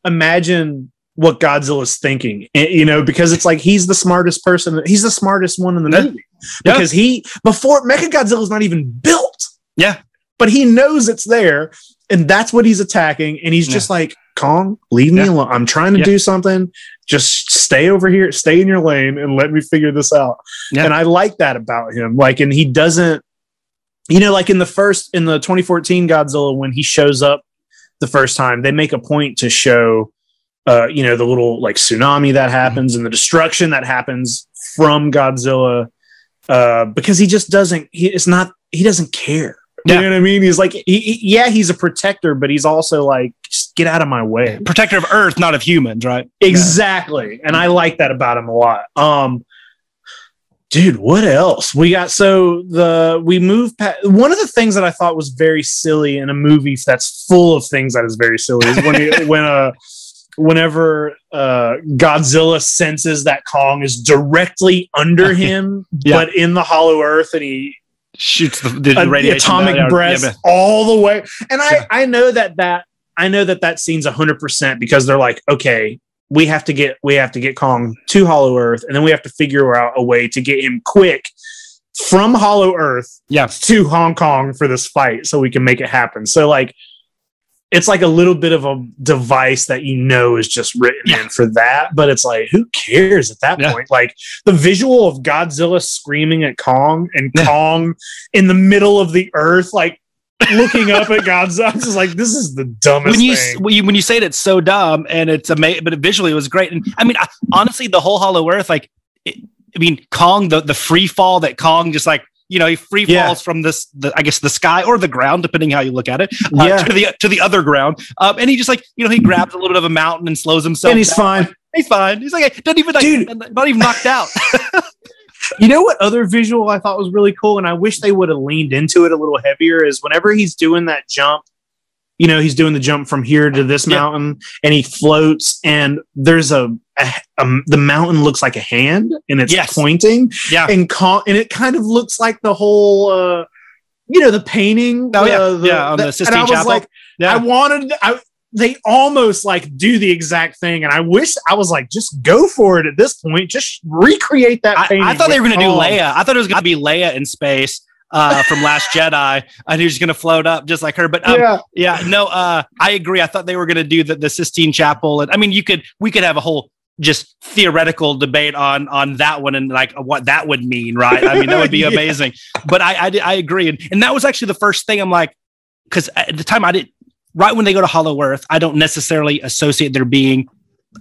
imagine what Godzilla's thinking, because it's like he's the smartest person. He's the smartest one in the movie because before Mechagodzilla's not even built. Yeah. But he knows it's there and that's what he's attacking. And he's just like, Kong, leave me alone. I'm trying to do something. Just stay over here, stay in your lane and let me figure this out. Yeah. And I like that about him. And he doesn't, in the 2014 Godzilla, when he shows up the first time, they make a point to show, the little tsunami that happens and the destruction that happens from Godzilla, because he just doesn't, he doesn't care. You know what I mean? He's like, he's a protector, but he's also like, just get out of my way. Protector of Earth, not of humans, right? Exactly. Yeah. And I like that about him a lot. Dude, what else? We got, we moved past, one of the things that I thought was very silly in a movie that's full of things that is very silly is whenever Godzilla senses that Kong is directly under him, but in the hollow earth, and he shoots the radiation atomic breath all the way. And I know that scene's 100% because they're like, okay, we have to get Kong to Hollow Earth, and then we have to figure out a way to get him quick from Hollow Earth to Hong Kong for this fight so we can make it happen. So it's like a little bit of a device that is just written in for that, but it's like, who cares at that point? The visual of Godzilla screaming at Kong and Kong in the middle of the earth, looking up at Godzilla, I'm just like, this is the dumbest thing. When you say it, it's so dumb, and it's amazing, but visually it was great. And I mean, honestly, the whole Hollow Earth, Kong, the free fall that Kong just he free falls from the sky or the ground, depending how you look at it, to the other ground. And he just he grabs a little bit of a mountain and slows himself. And he's fine. He's fine. He's doesn't even not even knocked out. You know what other visual I thought was really cool, and I wish they would have leaned into it a little heavier, is whenever he's doing that jump, he's doing the jump from here to this mountain, and he floats, and there's the mountain looks like a hand, and it's pointing, and it kind of looks like the whole, the painting. On the Sistine Chapel. And I was like, they almost do the exact thing, and I wish I was like, just go for it at this point. Just recreate that painting. I thought they were going to do Leia. I thought it was going to be Leia in space from Last Jedi, and he was going to float up just like her. But I agree. I thought they were going to do the Sistine Chapel, and I mean, we could have a whole just theoretical debate on that one and what that would mean, right? I mean, that would be amazing. But I agree, and that was actually the first thing I'm like, because at the time I didn't. Right when they go to Hollow Earth, I don't necessarily associate there being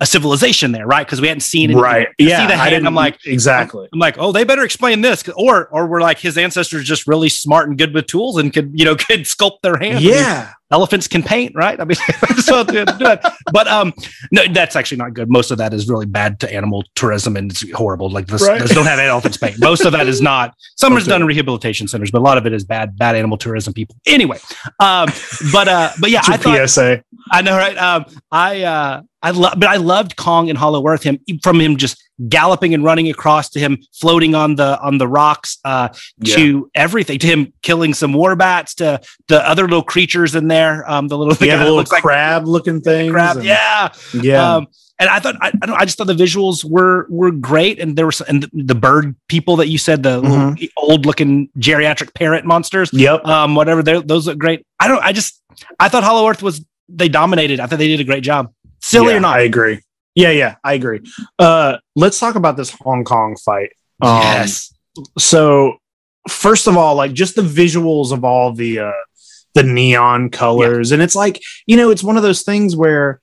a civilization there, right? Because we hadn't seen it. Right. Yeah. See the hand, I'm like, exactly. I'm like, oh, they better explain this, or we're like, his ancestors just really smart and good with tools and could sculpt their hands. Yeah. I mean, elephants can paint, right? I mean, so do it. But no, that's actually not good. Most of that is really bad to animal tourism, and it's horrible. Those don't have elephants paint. Most of that is not. Some is done in rehabilitation centers, but a lot of it is bad animal tourism people. Anyway, but yeah, I thought PSA. I know, right? I loved Kong and Hollow Earth, him just galloping and running across to him floating on the rocks, to everything, to him killing some warbats, to the other little creatures in there, the little crab looking things. And I just thought the visuals were great, and there was the bird people that you said, the little old looking geriatric parrot monsters. Whatever, those look great. I thought Hollow Earth they dominated. I thought they did a great job. Silly or not? I agree. I agree. Let's talk about this Hong Kong fight. Yes. So first of all, like just the visuals of all the neon colors, and it's like, it's one of those things where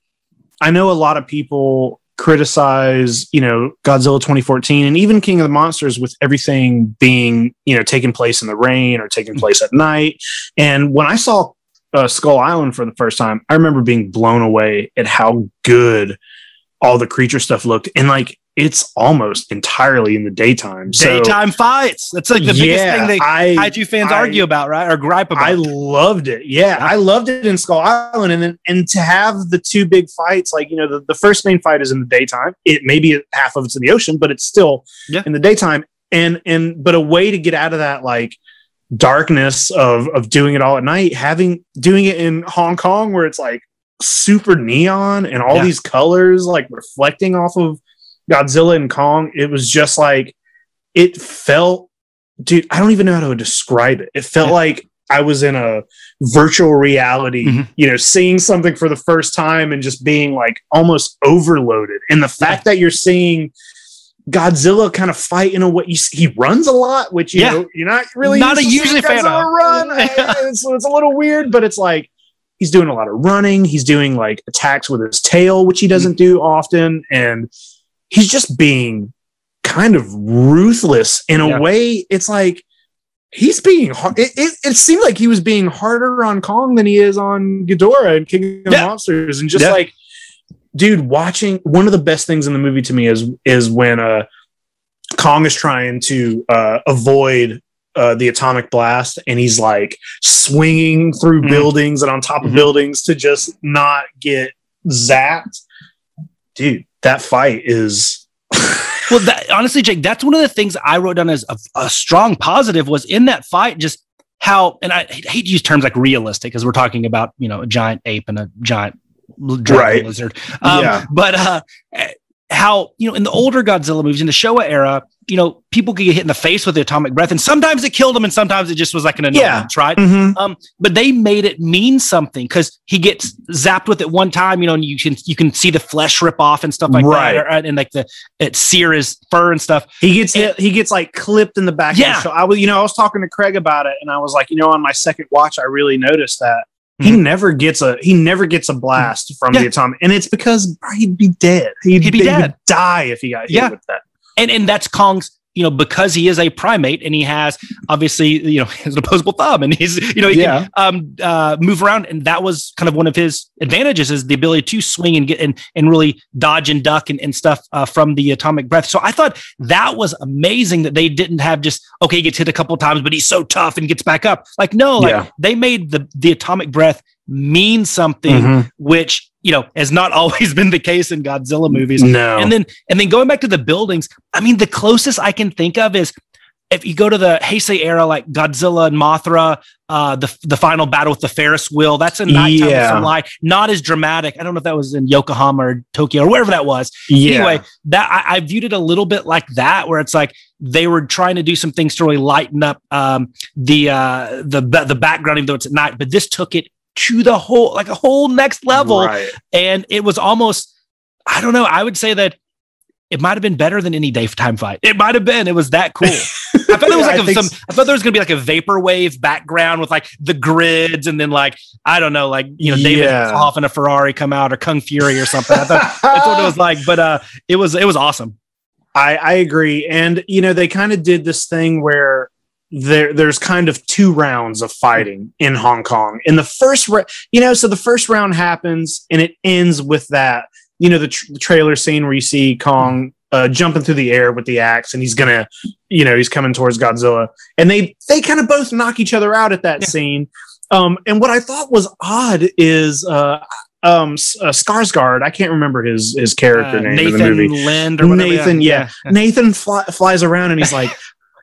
I know a lot of people criticize, Godzilla 2014 and even King of the Monsters with everything being, taking place in the rain or taking place at night. And when I saw Skull Island for the first time, I remember being blown away at how good all the creature stuff looked. And like, it's almost entirely in the daytime. Daytime fights. That's like the biggest thing that Kaiju fans argue about, right? Or gripe about. I loved it. I loved it in Skull Island. And to have the two big fights, like, the first main fight is in the daytime. It maybe half of it's in the ocean, but it's still in the daytime. But a way to get out of that, like, darkness of doing it all at night, doing it in Hong Kong where it's like super neon and all these colors like reflecting off of Godzilla and Kong. It was just like, it felt, dude, I don't even know how to describe it. It felt like I was in a virtual reality, seeing something for the first time and just being like almost overloaded. And the fact that you're seeing Godzilla kind of fight in a way, he runs a lot, which you're not really usually a fan of. Run. It's a little weird, but it's like he's doing a lot of running. He's doing like attacks with his tail, which he doesn't do often, and he's just being kind of ruthless in a way. It's like he's being hard. It seemed like he was being harder on Kong than he is on Ghidorah and King of the Monsters, and just like, dude, watching one of the best things in the movie to me is when Kong is trying to avoid the atomic blast, and he's like swinging through buildings and on top of buildings to just not get zapped. Dude, that fight is well, honestly, Jake, that's one of the things I wrote down as a strong positive was in that fight, just how, and I hate to use terms like realistic because we're talking about, a giant ape and a giant lizard. But how, in the older Godzilla movies, in the Showa era, people could get hit in the face with the atomic breath, and sometimes it killed them, and sometimes it just was like an annoyance, right? But they made it mean something because he gets zapped with it one time, and you can see the flesh rip off and stuff like that, and like it sear his fur and stuff. He gets like clipped in the back. Of the show. I was talking to Craig about it, and I was like, on my second watch, I really noticed that. He never gets a blast from the atomic, and it's because he'd be dead. He'd be dead. He would die if he got hit with that. And that's Kong's, because he is a primate and he has obviously, his opposable thumb, and he's, he can move around, and that was kind of one of his advantages, is the ability to swing and get and really dodge and duck and stuff from the atomic breath. So I thought that was amazing that they didn't have just, he gets hit a couple of times, but he's so tough and gets back up. Like, no, they made the atomic breath mean something, which has not always been the case in Godzilla movies. No. And then going back to the buildings, I mean, the closest I can think of is if you go to the Heisei era, like Godzilla and Mothra, the final battle with the Ferris wheel, that's a nighttime with some light, not as dramatic. I don't know if that was in Yokohama or Tokyo or wherever that was. Anyway, that I viewed it a little bit like that, where it's like they were trying to do some things to really lighten up the background, even though it's at night. But this took it to the whole next level, and it was almost, I don't know, I would say that it might have been better than any daytime fight. It might have been. It was that cool. I thought there was I thought there was going to be like a vaporwave background with like the grids, and then like, I don't know, like, David Hoff in a Ferrari come out, or Kung Fury or something. I thought that's what it was like, but it was awesome. I agree. And, they kind of did this thing where there's kind of two rounds of fighting in Hong Kong. In the first, so the first round happens and it ends with that, the trailer scene where you see Kong jumping through the air with the axe, and he's gonna, he's coming towards Godzilla, and they kind of both knock each other out at that scene. And what I thought was odd is Skarsgård. I can't remember his character name Nathan in the movie. Lind or whatever. Nathan, yeah. Nathan flies around and he's like,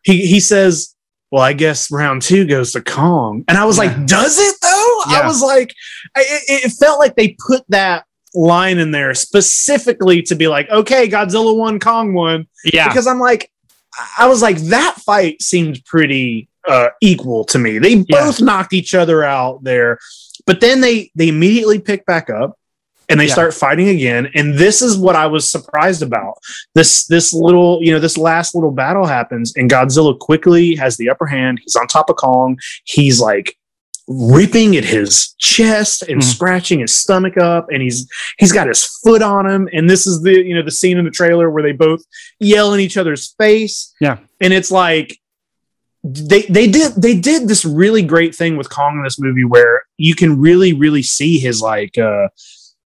he says, well, I guess round 2 goes to Kong. And I was like, does it though? Yeah. I was like, it felt like they put that line in there specifically to be like, okay, Godzilla won, Kong won. Yeah. Because I was like, that fight seemed pretty equal to me. They both knocked each other out there. But then they immediately pick back up and they start fighting again. And this is what I was surprised about. This little, this last little battle happens and Godzilla quickly has the upper hand. He's on top of Kong. He's like ripping at his chest and scratching his stomach up, and he's got his foot on him. And this is the scene in the trailer where they both yell in each other's face. Yeah. And it's like, they did this really great thing with Kong in this movie where you can really, really see his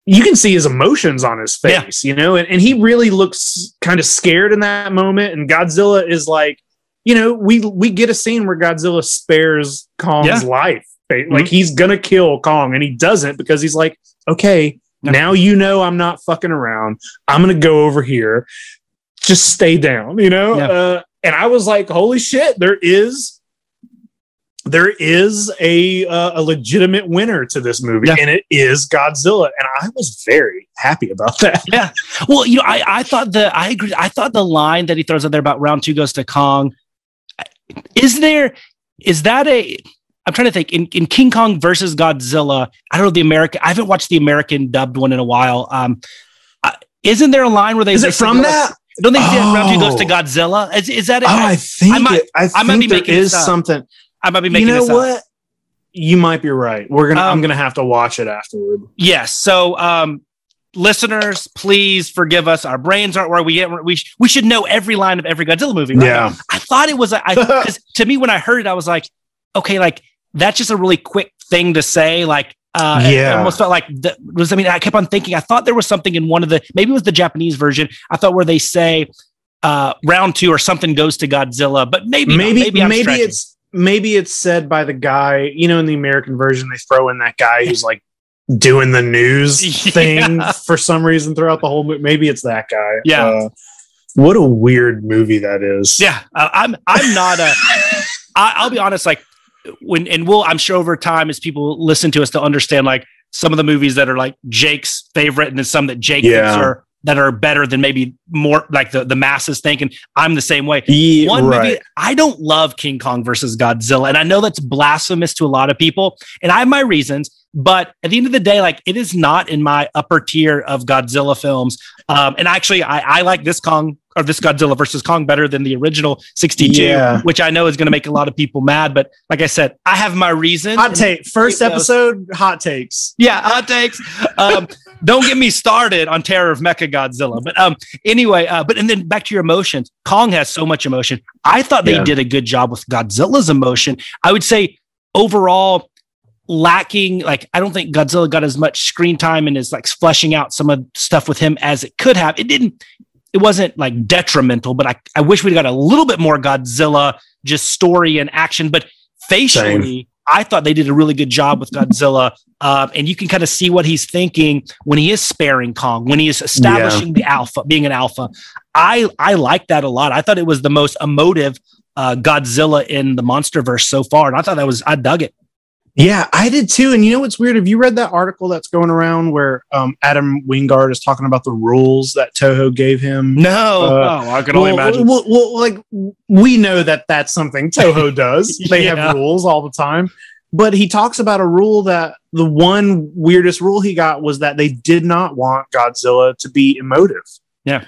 you can see his emotions on his face, and he really looks kind of scared in that moment. And Godzilla is like, we get a scene where Godzilla spares Kong's life. Like he's going to kill Kong and he doesn't because he's like, okay, now I'm not fucking around. I'm going to go over here. Just stay down, and I was like, holy shit, there is a legitimate winner to this movie, and it is Godzilla, and I was very happy about that. Yeah. Well, I thought I agree. I thought the line that he throws out there about round 2 goes to Kong. I'm trying to think in King Kong versus Godzilla. I don't know I haven't watched the American dubbed one in a while. Isn't there a line where they? Is it from that? Don't think round 2 goes to Godzilla? Is that it? I think there is something. I might be making this up. You know what? You might be right. I'm gonna have to watch it afterward. Yes. So, listeners, please forgive us. Our brains aren't where we should know every line of every Godzilla movie. Right? Yeah. I thought it was. Because to me, when I heard it, I was like, okay, like that's just a really quick thing to say. Like, it almost felt like I kept on thinking. I thought there was something in one of maybe it was the Japanese version. I thought where they say round 2 or something goes to Godzilla, but maybe it's said by the guy. In the American version, they throw in that guy who's like doing the news thing for some reason throughout the whole movie. Maybe it's that guy. Yeah. What a weird movie that is. Yeah, I'm not a. I'll be honest. Like. I'm sure over time, as people listen to us, they'll understand like some of the movies that are like Jake's favorite, and then some that Jake thinks that are better than maybe more like the masses think. And I'm the same way. Movie, I don't love King Kong versus Godzilla, and I know that's blasphemous to a lot of people, and I have my reasons. But at the end of the day, like it is not in my upper tier of Godzilla films. And actually, I like this Godzilla versus Kong better than the original 62, which I know is going to make a lot of people mad. But like I said, I have my reason. Hot take. First episode, hot takes. Yeah, hot takes. Don't get me started on Terror of Mechagodzilla. But anyway, and then back to your emotions. Kong has so much emotion. I thought they did a good job with Godzilla's emotion. I would say overall, lacking, like I don't think Godzilla got as much screen time and is like fleshing out some of the stuff with him as it could have. It wasn't like detrimental, but I wish we'd got a little bit more Godzilla, just story and action. But facially, I thought they did a really good job with Godzilla. And you can kind of see what he's thinking when he is sparing Kong, when he is establishing the alpha, being an alpha. I like that a lot. I thought it was the most emotive Godzilla in the MonsterVerse so far. And I dug it. Yeah, I did too. And you know what's weird? Have you read that article that's going around where Adam Wingard is talking about the rules that Toho gave him? No. I can only imagine. Well, like we know that that's something Toho does. They have rules all the time. But he talks about a rule that the one weirdest rule he got was that they did not want Godzilla to be emotive. Yeah.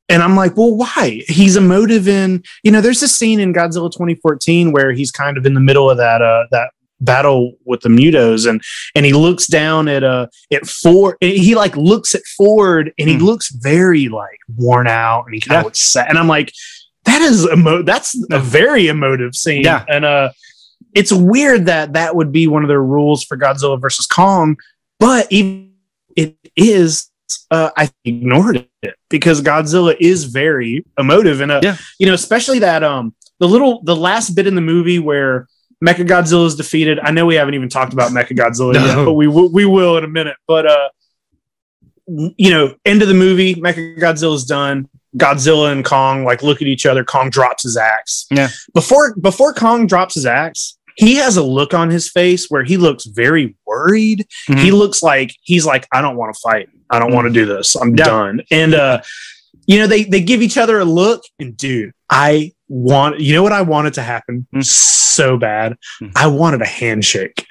And I'm like, well, why? He's emotive in, there's this scene in Godzilla 2014 where he's kind of in the middle of that battle with the Mutos, and he looks down at Ford. He like looks at Ford, and he looks very like worn out, and he kind of looks sad. And I'm like, that's a very emotive scene. Yeah, and it's weird that would be one of their rules for Godzilla versus Kong, but even it is. I ignored it because Godzilla is very emotive, and especially that the last bit in the movie where Mechagodzilla is defeated. I know we haven't even talked about Mechagodzilla yet, but we will in a minute. But end of the movie, Mechagodzilla is done. Godzilla and Kong like look at each other. Kong drops his axe. Yeah. Before Kong drops his axe, he has a look on his face where he looks very worried. Mm-hmm. He looks like he's like, I don't want to fight. I don't want to do this. I'm done. And they give each other a look. And dude, what I wanted to happen so bad. I wanted a handshake.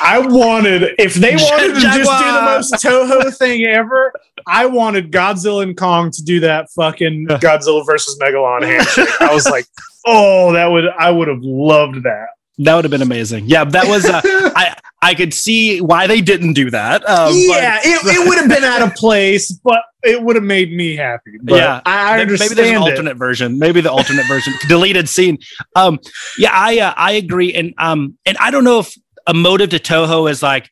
I wanted, if they wanted to just do the most Toho thing ever, I wanted Godzilla and Kong to do that fucking Godzilla versus Megalon handshake. I was like, I would have loved that. That would have been amazing. Yeah, that was. I could see why they didn't do that. It would have been out of place, but it would have made me happy. But yeah, I understand. Maybe there's an alternate version. Maybe the alternate version, deleted scene. I agree, and I don't know if a motive to Toho is like,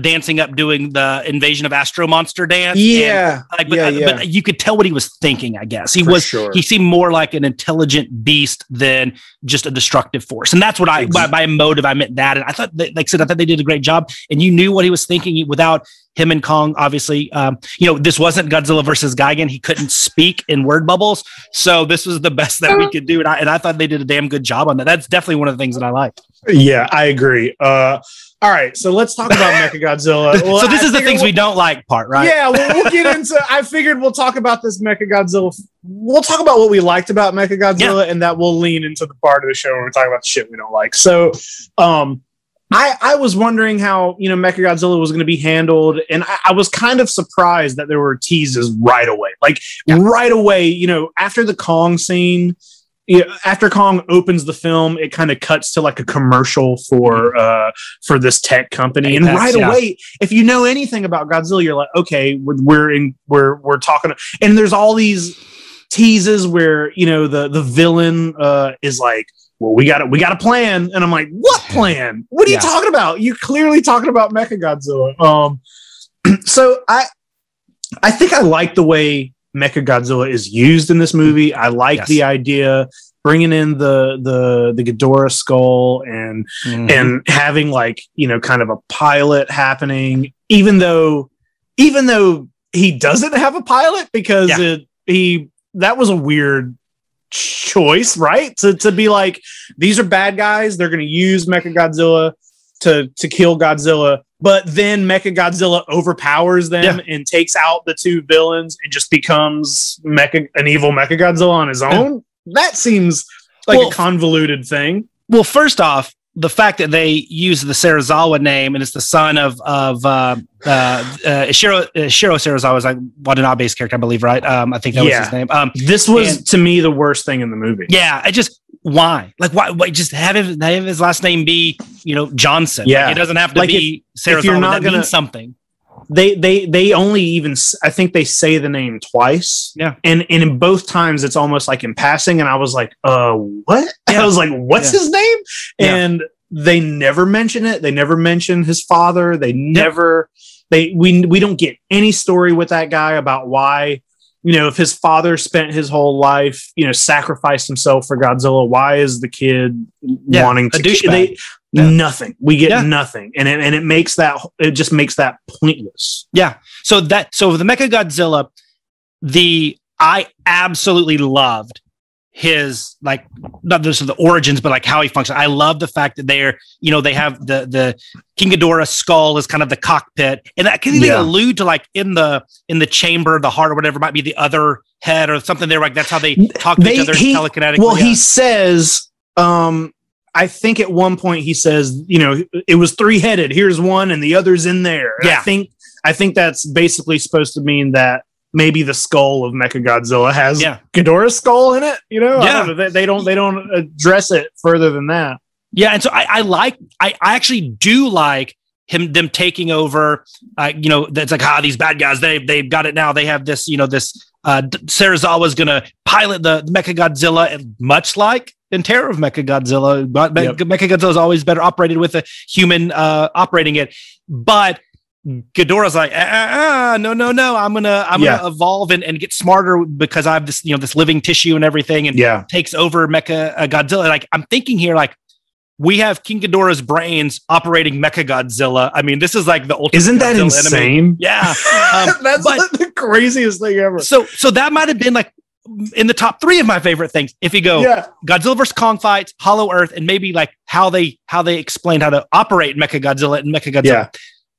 dancing up, doing the Invasion of Astro Monster dance. Yeah. But you could tell what he was thinking, I guess. He seemed more like an intelligent beast than just a destructive force. And that's what by motive, I meant that. And I thought, I thought they did a great job. And you knew what he was thinking without him and Kong, obviously. This wasn't Godzilla versus Gigan. He couldn't speak in word bubbles. So this was the best that we could do. And I thought they did a damn good job on that. That's definitely one of the things that I liked. Yeah, I agree. All right, so let's talk about Mechagodzilla. Well, so this is the things we don't like part, right? Yeah, we'll get into. I figured we'll talk about this Mechagodzilla. We'll talk about what we liked about Mechagodzilla, and that will lean into the part of the show where we talk about the shit we don't like. So, I was wondering how Mechagodzilla was going to be handled, and I was kind of surprised that there were teases right away. Right away, after the Kong scene. After Kong opens the film, it kind of cuts to like a commercial for this tech company, Apex, and right away, if you know anything about Godzilla, you're like, okay, we're talking, and there's all these teases where the villain is like, well, we got a plan, and I'm like, what plan? What are you talking about? You're clearly talking about Mechagodzilla. So I think I like the way Mechagodzilla is used in this movie. I like the idea bringing in the Ghidorah skull and having kind of a pilot happening, even though he doesn't have a pilot because that was a weird choice, right? To be like, these are bad guys, they're going to use Mechagodzilla to kill Godzilla. But then Mechagodzilla overpowers them and takes out the two villains and just becomes an evil Mechagodzilla on his own. That seems like a convoluted thing. Well, first off, the fact that they use the Serizawa name and it's the son of Shiro Serizawa is like Watanabe's character, I believe, right? I think that was his name. This was to me the worst thing in the movie. Yeah, why? Why just have his last name be, Johnson? Yeah. It doesn't have to be Serizawa. If you're not going to mean something. They only even, I think they say the name twice. Yeah. And in both times it's almost like in passing. And I was like, what? Yeah. I was like, what's his name? Yeah. And they never mention it. They never mention his father. They never, we don't get any story with that guy about why, if his father spent his whole life, sacrificed himself for Godzilla, why is the kid wanting to nothing. We get nothing. And it just makes that pointless. Yeah. So the Mechagodzilla, I absolutely loved his, not just the origins, but how he functions. I love the fact that they have the King Ghidorah skull is kind of the cockpit, and that can allude to in the chamber, the heart or whatever might be the other head or something. They're that's how they talk to each other telekinetically. Well, he says, I think at one point he says, it was three-headed. Here's one, and the other's in there. Yeah. I think that's basically supposed to mean that maybe the skull of Mechagodzilla has Ghidorah's skull in it. I don't know. They don't address it further than that. Yeah, and so I actually do like them taking over. That's like these bad guys. They've got it now. They have this. This Serizawa's going to pilot the Mechagodzilla, and much like in Terror of Mechagodzilla, Mechagodzilla is always better operated with a human operating it, but Ghidorah's like, no, I'm gonna evolve and get smarter because I have this, this living tissue and everything, and takes over Mechagodzilla. I'm thinking here, we have King Ghidorah's brains operating Mechagodzilla. I mean, this is like the ultimate. Isn't that Godzilla insane? Enemy. Yeah. That's the craziest thing ever. So that might have been like in the top 3 of my favorite things. If you go Godzilla vs. Kong fights, Hollow Earth, and maybe like how they explained how to operate Mechagodzilla and Mechagodzilla. Yeah.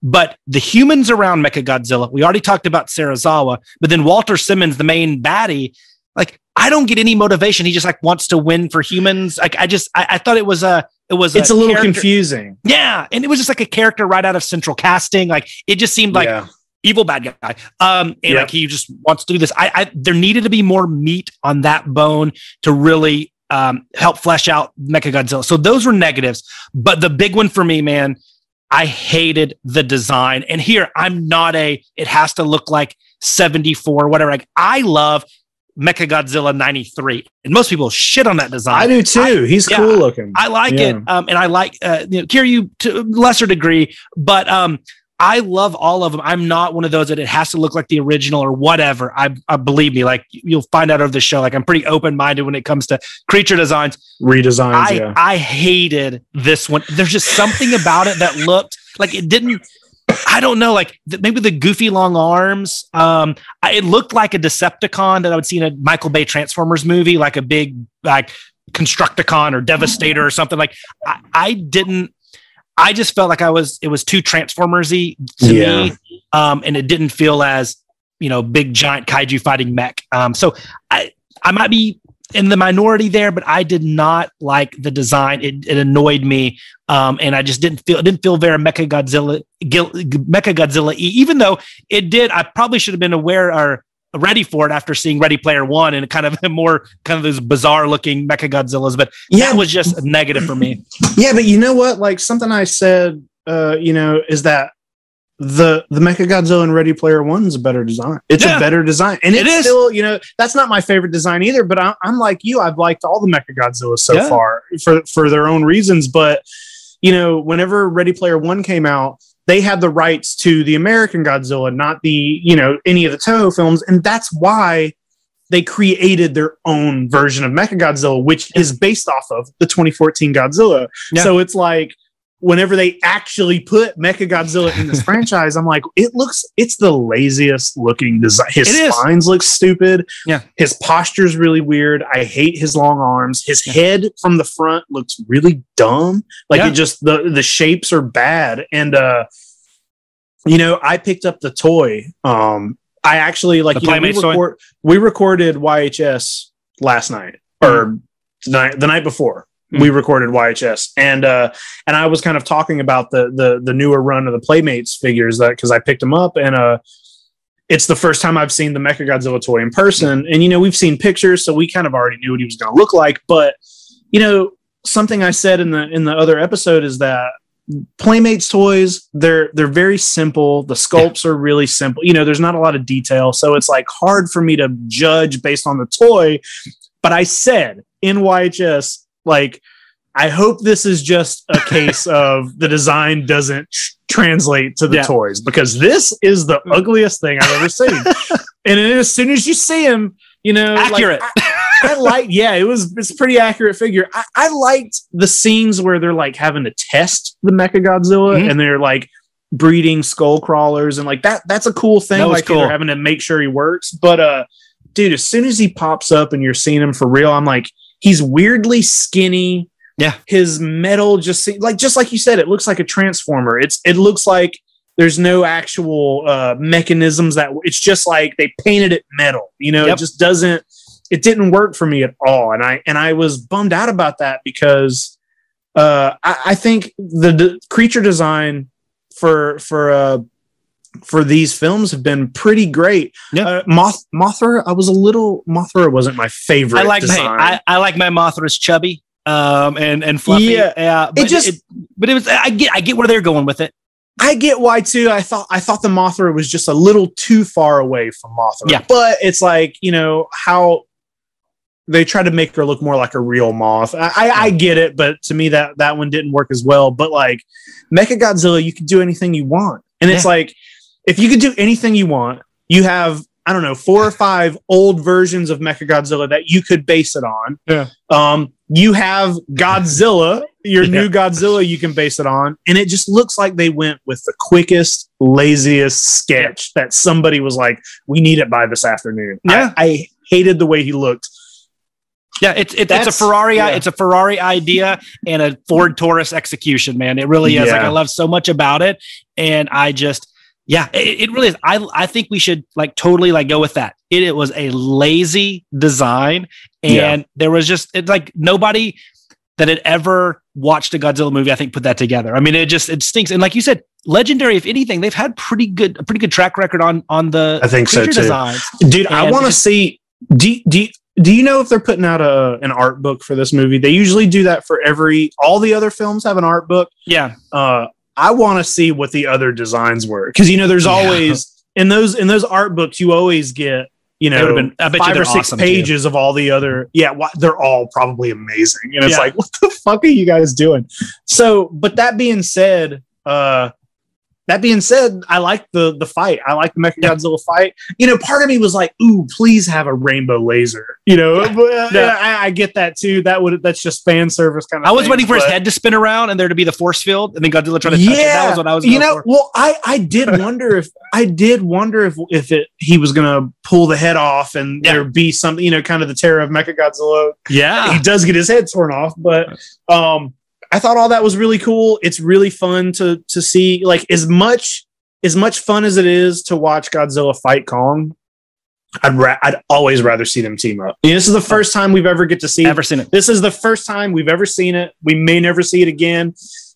But the humans around Mechagodzilla, we already talked about Serizawa, but then Walter Simmons, the main baddie, like I don't get any motivation. He just like wants to win for humans. Like I thought it's a little confusing. Yeah. And it was just like a character right out of Central Casting. Like it just seemed like evil bad guy. And like he just wants to do this. There needed to be more meat on that bone to really help flesh out Mechagodzilla. So those were negatives. But the big one for me, man, I hated the design. And here I'm not it has to look like 74, whatever. Like I love Mechagodzilla 93, and most people shit on that design. I do too. He's cool looking. I like it. And I like Kiryu to a lesser degree, but I love all of them. I'm not one of those that it has to look like the original or whatever. I believe me, like you'll find out over the show, like I'm pretty open-minded when it comes to creature designs. Redesigns, I hated this one. There's just something about it that looked like it didn't, I don't know, like maybe the goofy long arms. It looked like a Decepticon that I would see in a Michael Bay Transformers movie, like a big like Constructicon or Devastator or something. Like I just felt like it was too Transformers-y to me. And it didn't feel as, big giant kaiju fighting mech. So I might be in the minority there, but I did not like the design. It annoyed me. And I just didn't feel very Mechagodzilla, even though it did. I probably should have been aware or ready for it after seeing Ready Player One and kind of those bizarre looking Mechagodzillas, but that was just a negative for me. Yeah, but you know what? Like something I said, is that the Mechagodzilla in Ready Player One is a better design. It's a better design, and it's still, that's not my favorite design either. But I'm like you. I've liked all the Mechagodzillas so far for their own reasons. But whenever Ready Player One came out, they had the rights to the American Godzilla, not the, any of the Toho films. And that's why they created their own version of Mechagodzilla, which is based off of the 2014 Godzilla. Yeah. So it's like, whenever they actually put Mechagodzilla in this franchise, I'm like, it's the laziest looking design. His spines look stupid. Yeah. His posture's really weird. I hate his long arms. His head from the front looks really dumb. Like it just, the shapes are bad. And, I picked up the toy. I actually we recorded YHS last night or the night before. We recorded YHS, and I was kind of talking about the newer run of the Playmates figures because I picked them up, and it's the first time I've seen the Mechagodzilla toy in person. And we've seen pictures, so we kind of already knew what he was going to look like. But something I said in the other episode is that Playmates toys, they're very simple. The sculpts are really simple. There's not a lot of detail, so it's like hard for me to judge based on the toy. But I said in YHS, like, I hope this is just a case of the design doesn't translate to the toys, because this is the ugliest thing I've ever seen. And then as soon as you see him, accurate. It's a pretty accurate figure. I liked the scenes where they're like having to test the Mechagodzilla and they're like breeding skull crawlers and like that's a cool thing. Like cool. They're having to make sure he works. But dude, as soon as he pops up and you're seeing him for real, I'm like, he's weirdly skinny. Yeah. His metal just like you said, it looks like a transformer. It looks like there's no actual mechanisms that it's just like they painted it metal. It just doesn't. It didn't work for me at all, and I was bummed out about that because I think the creature design for these films have been pretty great. Yeah. Mothra, Mothra wasn't my favorite. I like my Mothra's chubby and fluffy. Yeah. But I get where they're going with it. I get why too. I thought the Mothra was just a little too far away from Mothra. Yeah. But it's like, how they try to make her look more like a real moth. I get it, but to me that one didn't work as well. But like Mechagodzilla, you can do anything you want. And it's like, if you could do anything you want, you have, I don't know, 4 or 5 old versions of Mechagodzilla that you could base it on. Yeah. You have Godzilla, new Godzilla you can base it on. And it just looks like they went with the quickest, laziest sketch that somebody was like, we need it by this afternoon. Yeah. I hated the way he looked. Yeah, it's a Ferrari. Yeah. It's a Ferrari idea and a Ford Taurus execution, man. It really is. Like, I love so much about it. And I just, it really is. I think we should like totally like go with that. It was a lazy design, and there was just like nobody that had ever watched a Godzilla movie, I think, put that together. I mean, it stinks. And like you said, Legendary, if anything, they've had a pretty good track record on the I think so too. Designs. Dude, I want to see. Do you know if they're putting out an art book for this movie? They usually do that for all the other films have an art book. Yeah. I want to see what the other designs were, because there's always in those art books you always get 5 or 6 pages of all the other. They're all probably amazing, and it's like, what the fuck are you guys doing? So, but that being said, I like the fight. I like the Mechagodzilla fight. Part of me was like, ooh, please have a rainbow laser. I get that too. That's just fan service kind of. I was waiting for his head to spin around and there to be the force field, and then Godzilla trying to touch it. That was what I was going for. Well, I did wonder if he was gonna pull the head off and there'd be something, kind of the terror of Mechagodzilla. Yeah. He does get his head torn off, but I thought all that was really cool. It's really fun to see, like, as much fun as it is to watch Godzilla fight Kong. I'd always rather see them team up. This is the first time we've ever seen it. This is the first time we've ever seen it. We may never see it again.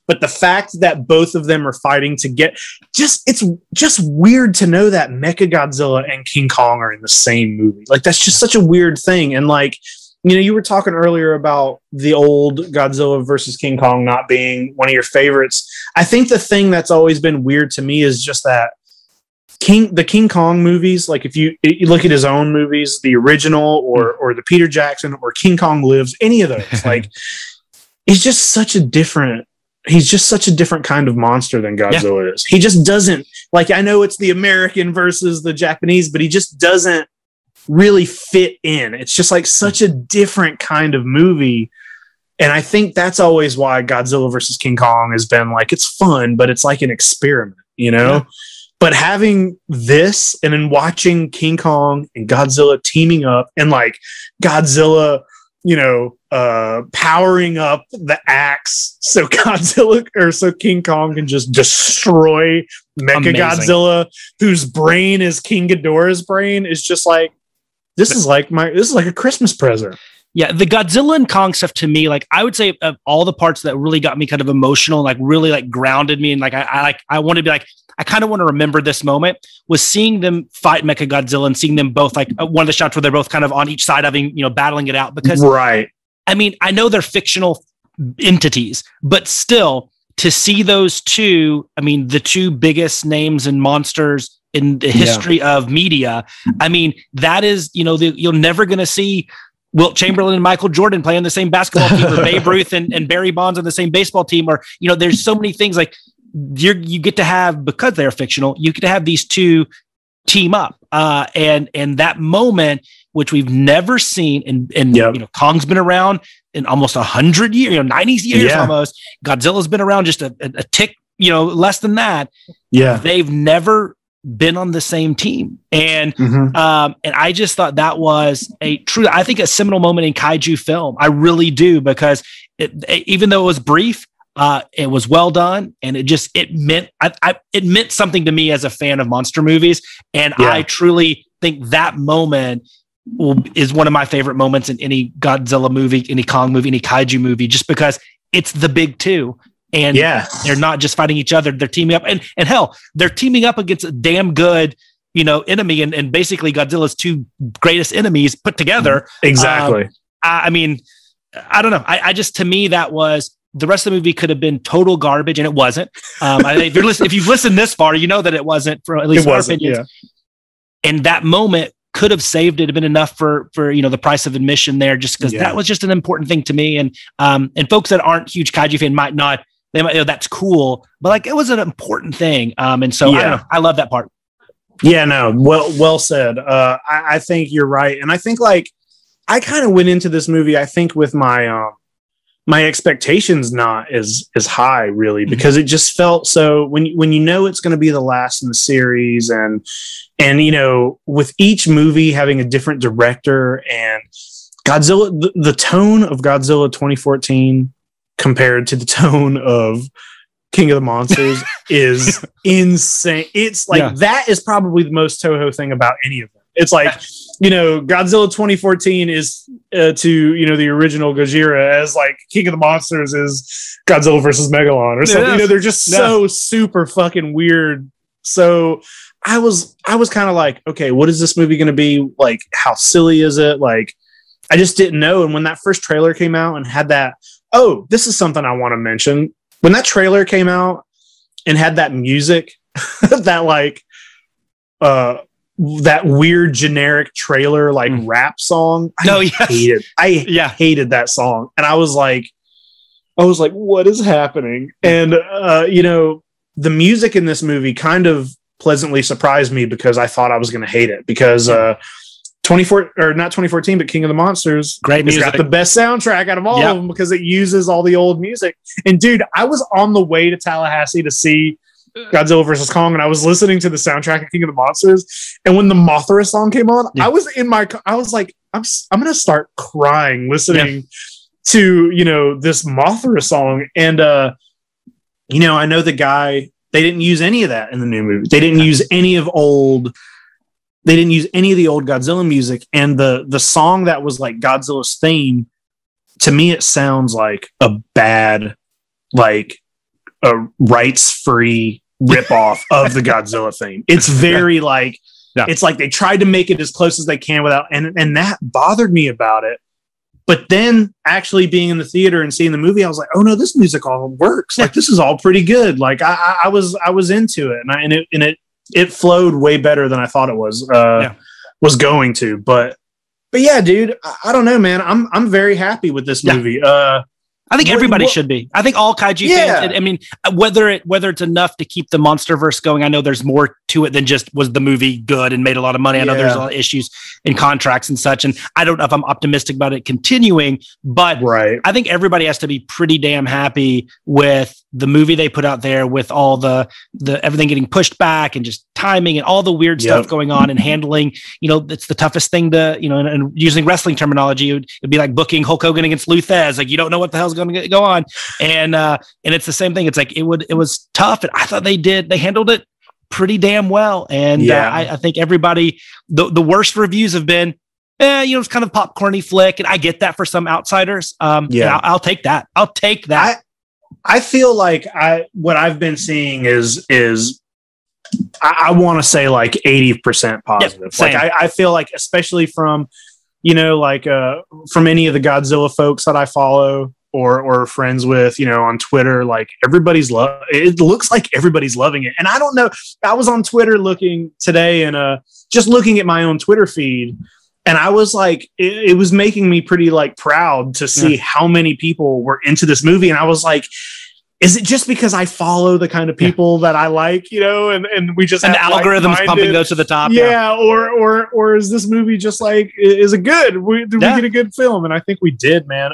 But the fact that both of them are fighting to get it's just weird to know that Mechagodzilla and King Kong are in the same movie. Like, that's just such a weird thing. And like, you were talking earlier about the old Godzilla versus King Kong not being one of your favorites. I think the thing that's always been weird to me is just that the King Kong movies, like if you look at his own movies, the original or the Peter Jackson or King Kong Lives, any of those, like, he's just such a different kind of monster than Godzilla is. He just doesn't, like, I know it's the American versus the Japanese, but he just doesn't really fit in. It's just like such a different kind of movie. And I think that's always why Godzilla versus King Kong has been like, it's fun, but it's like an experiment, But having this and then watching King Kong and Godzilla teaming up and like Godzilla, powering up the axe so King Kong can just destroy Mechagodzilla, whose brain is King Ghidorah's brain, is just like, this is like a Christmas present. Yeah, the Godzilla and Kong stuff, to me, like, I would say of all the parts that really got me kind of emotional, like really like grounded me, and like I want to be like, I kind of want to remember this moment, was seeing them fight Mechagodzilla and seeing them both, like, one of the shots where they're both kind of on each side of him, battling it out. Because I mean, I know they're fictional entities, but still, to see those two, I mean, the two biggest names and monsters in the history of media, I mean, that is, you're never going to see Wilt Chamberlain and Michael Jordan play on the same basketball team, or Babe Ruth and Barry Bonds on the same baseball team, or, there's so many things like you get to have, because they're fictional, you get to have these two team up. And that moment, which we've never seen, and Kong's been around in almost 100 years, 90 years almost. Godzilla's been around just a tick, less than that. Yeah. They've never been on the same team. And and I just thought that was I think a seminal moment in kaiju film. I really do, because even though it was brief, it was well done, and it meant something to me as a fan of monster movies. And I truly think that moment is one of my favorite moments in any Godzilla movie, any Kong movie, any kaiju movie, just because it's the big two. And they're not just fighting each other, they're teaming up, and hell, they're teaming up against a damn good, enemy, and basically Godzilla's two greatest enemies put together. Exactly. I mean, I don't know. I just, to me, that was, the rest of the movie could have been total garbage, and it wasn't. If you've listened this far, you know that it wasn't, for at least our opinions. Yeah. And that moment could have saved it, have been enough for the price of admission there, just because that was just an important thing to me. And folks that aren't huge kaiju fan might not. They might, that's cool, but like, it was an important thing. And so I don't know. I love that part. Yeah, no, well said. I think you're right. And I think, like, I kind of went into this movie, I think, with my my expectations not as high really, because it just felt so when you know it's going to be the last in the series, and you know, with each movie having a different director, and Godzilla, the tone of Godzilla 2014 compared to the tone of King of the Monsters is insane. It's like that is probably the most Toho thing about any of them. It's like, you know, Godzilla 2014 is to, you know, the original Gojira, as like King of the Monsters is Godzilla versus Megalon or something. You know, they're just so super fucking weird. So I was kind of like, okay, what is this movie going to be? Like, how silly is it? Like, I just didn't know. And when that first trailer came out and had that, oh, this is something I want to mention. When that trailer came out and had that music, that like, that weird generic trailer like rap song. I hated that song. And I was like, what is happening? And you know, the music in this movie kind of pleasantly surprised me, because I thought I was going to hate it, because 2014, but King of the Monsters, great music, got the best soundtrack out of all of them, because it uses all the old music. And dude, I was on the way to Tallahassee to see Godzilla vs. Kong, and I was listening to the soundtrack of King of the Monsters, and when the Mothra song came on, I was in my car, I was like, I'm gonna start crying listening to, you know, this Mothra song. And you know, I know the guy, they didn't use any of that in the new movie. They didn't use any of the old Godzilla music, and the song that was like Godzilla's theme, to me it sounds like a bad, like a rights-free ripoff of the Godzilla theme. It's very like, it's like they tried to make it as close as they can without, and that bothered me about it. But then actually being in the theater and seeing the movie, I was like, oh no, this music all works. Like, this is all pretty good. Like I was into it, and it flowed way better than I thought it was going to. But yeah, dude, I don't know, man. I'm very happy with this movie. I think everybody should be. I think all kaiju fans. I mean, whether it's enough to keep the MonsterVerse going. I know there's more to it than just was the movie good and made a lot of money. I know there's a lot of issues in contracts and such, and I don't know if I'm optimistic about it continuing. But I think everybody has to be pretty damn happy with the movie they put out there, with all the everything getting pushed back and just timing and all the weird stuff going on and handling. You know, it's the toughest thing to, you know, and using wrestling terminology, it'd be like booking Hulk Hogan against Lou Thez. Like, you don't know what the hell's going to go on, and it's the same thing. It's like it was tough, and I thought they handled it pretty damn well. And I think everybody, the worst reviews have been, you know, it's kind of popcorny flick, and I get that for some outsiders. I'll take that. I'll take that. I feel like what I've been seeing is I want to say like 80% positive. Like I feel like, especially from, you know, like from any of the Godzilla folks that I follow or friends with, you know, on Twitter, like it looks like everybody's loving it. And I don't know, I was on Twitter looking today and just looking at my own Twitter feed, and I was like, it was making me pretty like proud to see how many people were into this movie. And I was like, is it just because I follow the kind of people that I like, you know, and we just have algorithms pumping those to the top? Or is this movie just like, is it good? Did we get a good film? And I think we did, man.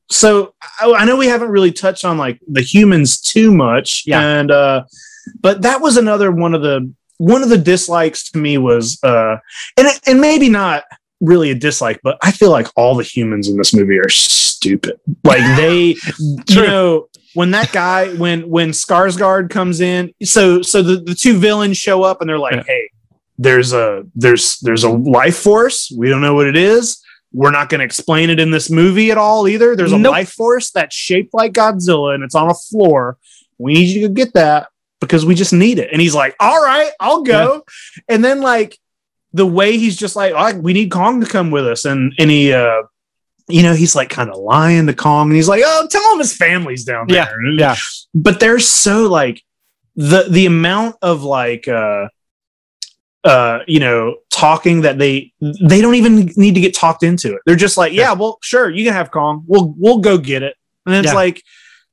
So I know we haven't really touched on like the humans too much, and but that was another one of the dislikes to me was, and maybe not really a dislike, but I feel like all the humans in this movie are stupid. Like they, you know, when that guy, when Skarsgård comes in, so the two villains show up and they're like, hey, there's a life force. We don't know what it is. We're not going to explain it in this movie at all either. There's a life force that's shaped like Godzilla and it's on a floor. We need you to get that because we just need it. And he's like, all right, I'll go. Yeah. And then like the way he's just like, oh, we need Kong to come with us. And he, you know, he's like kind of lying to Kong and he's like, oh, tell him his family's down there. Yeah. But they're so like the amount of like, you know, talking that they don't even need to get talked into it. They're just like, yeah, well, sure, you can have Kong. We'll go get it. And it's like,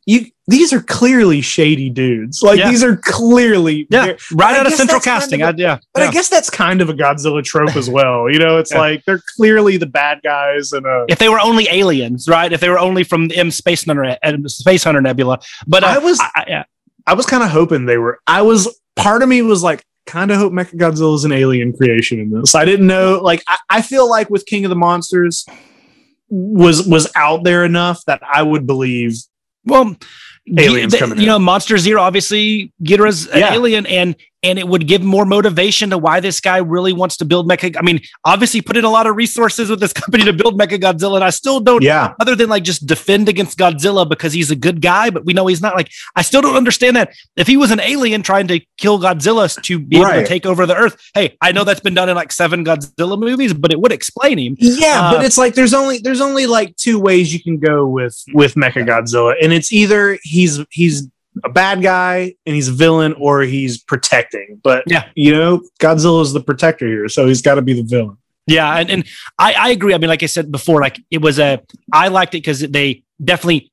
these are clearly shady dudes. Like these are clearly right out of central casting. I guess that's kind of a Godzilla trope as well. You know, it's like they're clearly the bad guys. And if they were only aliens, right? If they were only from the Space Hunter Nebula. But I was kind of hoping they were. Part of me was like, kind of hope Mechagodzilla is an alien creation in this. I didn't know. Like, I feel like with King of the Monsters was out there enough that I would believe. Well, aliens coming in. You know, Monster Zero, obviously Ghidorah's an alien, and it would give more motivation to why this guy really wants to build Mecha. I mean, obviously put in a lot of resources with this company to build Mechagodzilla, and I still don't, other than like just defend against Godzilla because he's a good guy, but we know he's not. Like, I still don't understand that. If he was an alien trying to kill Godzilla to be able to take over the Earth, hey, I know that's been done in like 7 Godzilla movies, but it would explain him. Yeah, but it's like there's only like 2 ways you can go with Mechagodzilla, and it's either he's a bad guy and he's a villain, or he's protecting. But you know, Godzilla is the protector here, so he's got to be the villain. Yeah, and I agree. I mean, like I said before, like I liked it because they definitely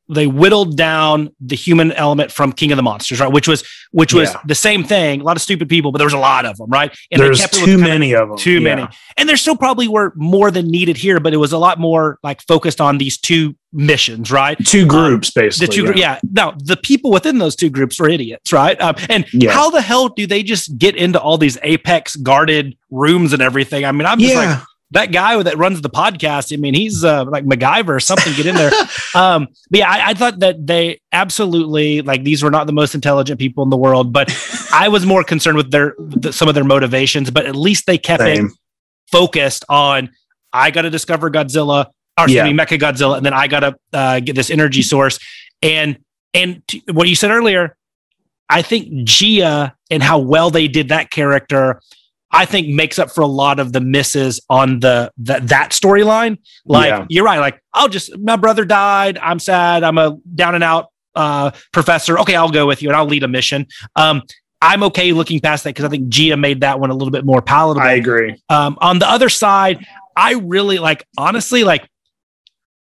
whittled down the human element from King of the Monsters, right? Which was the same thing. A lot of stupid people, but there was a lot of them, right? And there's too many of them. Too many. And there still probably were more than needed here, but it was a lot more like focused on these 2 missions, right? 2 groups, basically. The 2 Now, the people within those 2 groups were idiots, right? And how the hell do they just get into all these apex guarded rooms and everything? I mean, I'm just like, that guy that runs the podcast, I mean, he's like MacGyver or something. Get in there. But yeah, I thought that they absolutely, like, these were not the most intelligent people in the world, but I was more concerned with some of their motivations. But at least they kept it focused on, I got to discover Godzilla, or Mechagodzilla, and then I got to get this energy source. And what you said earlier, I think Gia and how well they did that character, I think makes up for a lot of the misses on that storyline. Like, you're right. Like, my brother died. I'm sad. I'm a down and out professor. Okay, I'll go with you and I'll lead a mission. I'm okay looking past that because I think Gia made that one a little bit more palatable. I agree. On the other side, I really honestly,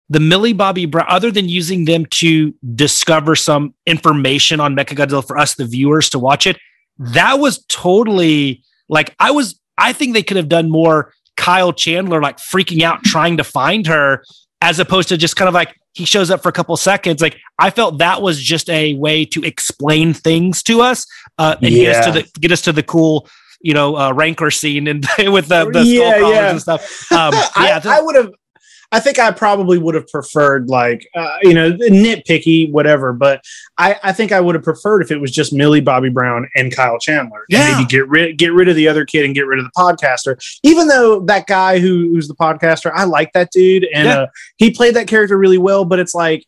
the Millie Bobby Brown, other than using them to discover some information on Mechagodzilla for us, the viewers, to watch it, that was totally... I think they could have done more Kyle Chandler, like freaking out, trying to find her, as opposed to just kind of like, he shows up for a couple seconds. Like, I felt that was just a way to explain things to us, and get us to the cool, rancor scene and with the skull collars and stuff. I think I probably would have preferred, nitpicky, whatever, but I think I would have preferred if it was just Millie Bobby Brown and Kyle Chandler. Yeah. And maybe get rid of the other kid and get rid of the podcaster. Even though that guy who's the podcaster, I like that dude, and he played that character really well, but it's like,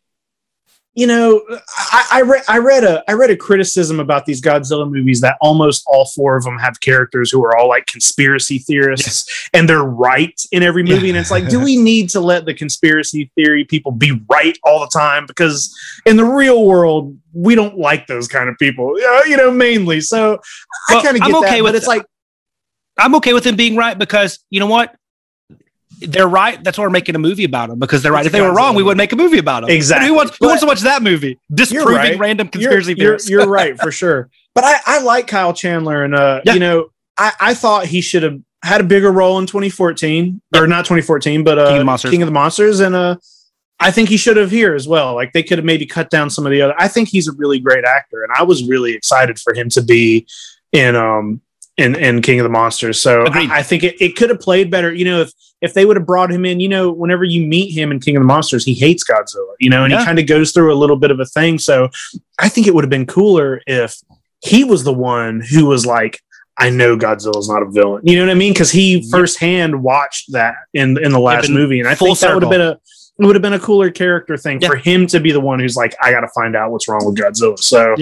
I read a criticism about these Godzilla movies that almost all 4 of them have characters who are all like conspiracy theorists, and they're right in every movie. And it's like, do we need to let the conspiracy theory people be right all the time? Because in the real world, we don't like those kind of people, mainly. So I kind of get that, but it's like, I'm okay with them being right because you know what? They're right. That's why we're making a movie about them, because they're right. If they were wrong, we wouldn't make a movie about them. Exactly. Who wants to watch that movie? Disproving random conspiracy theories. You're right, for sure. But I like Kyle Chandler, and I thought he should have had a bigger role in 2014, or not 2014, but King of the Monsters, and I think he should have here as well. Like, they could have maybe cut down some of the other. I think he's a really great actor, and I was really excited for him to be in King of the Monsters. So I think it could have played better. If they would have brought him in, whenever you meet him in King of the Monsters, he hates Godzilla, and he kind of goes through a little bit of a thing. So I think it would have been cooler if he was the one who was like, I know Godzilla's not a villain. You know what I mean? Because he firsthand watched that in the last movie. And I think that would have been a cooler character thing for him to be the one who's like, I got to find out what's wrong with Godzilla. So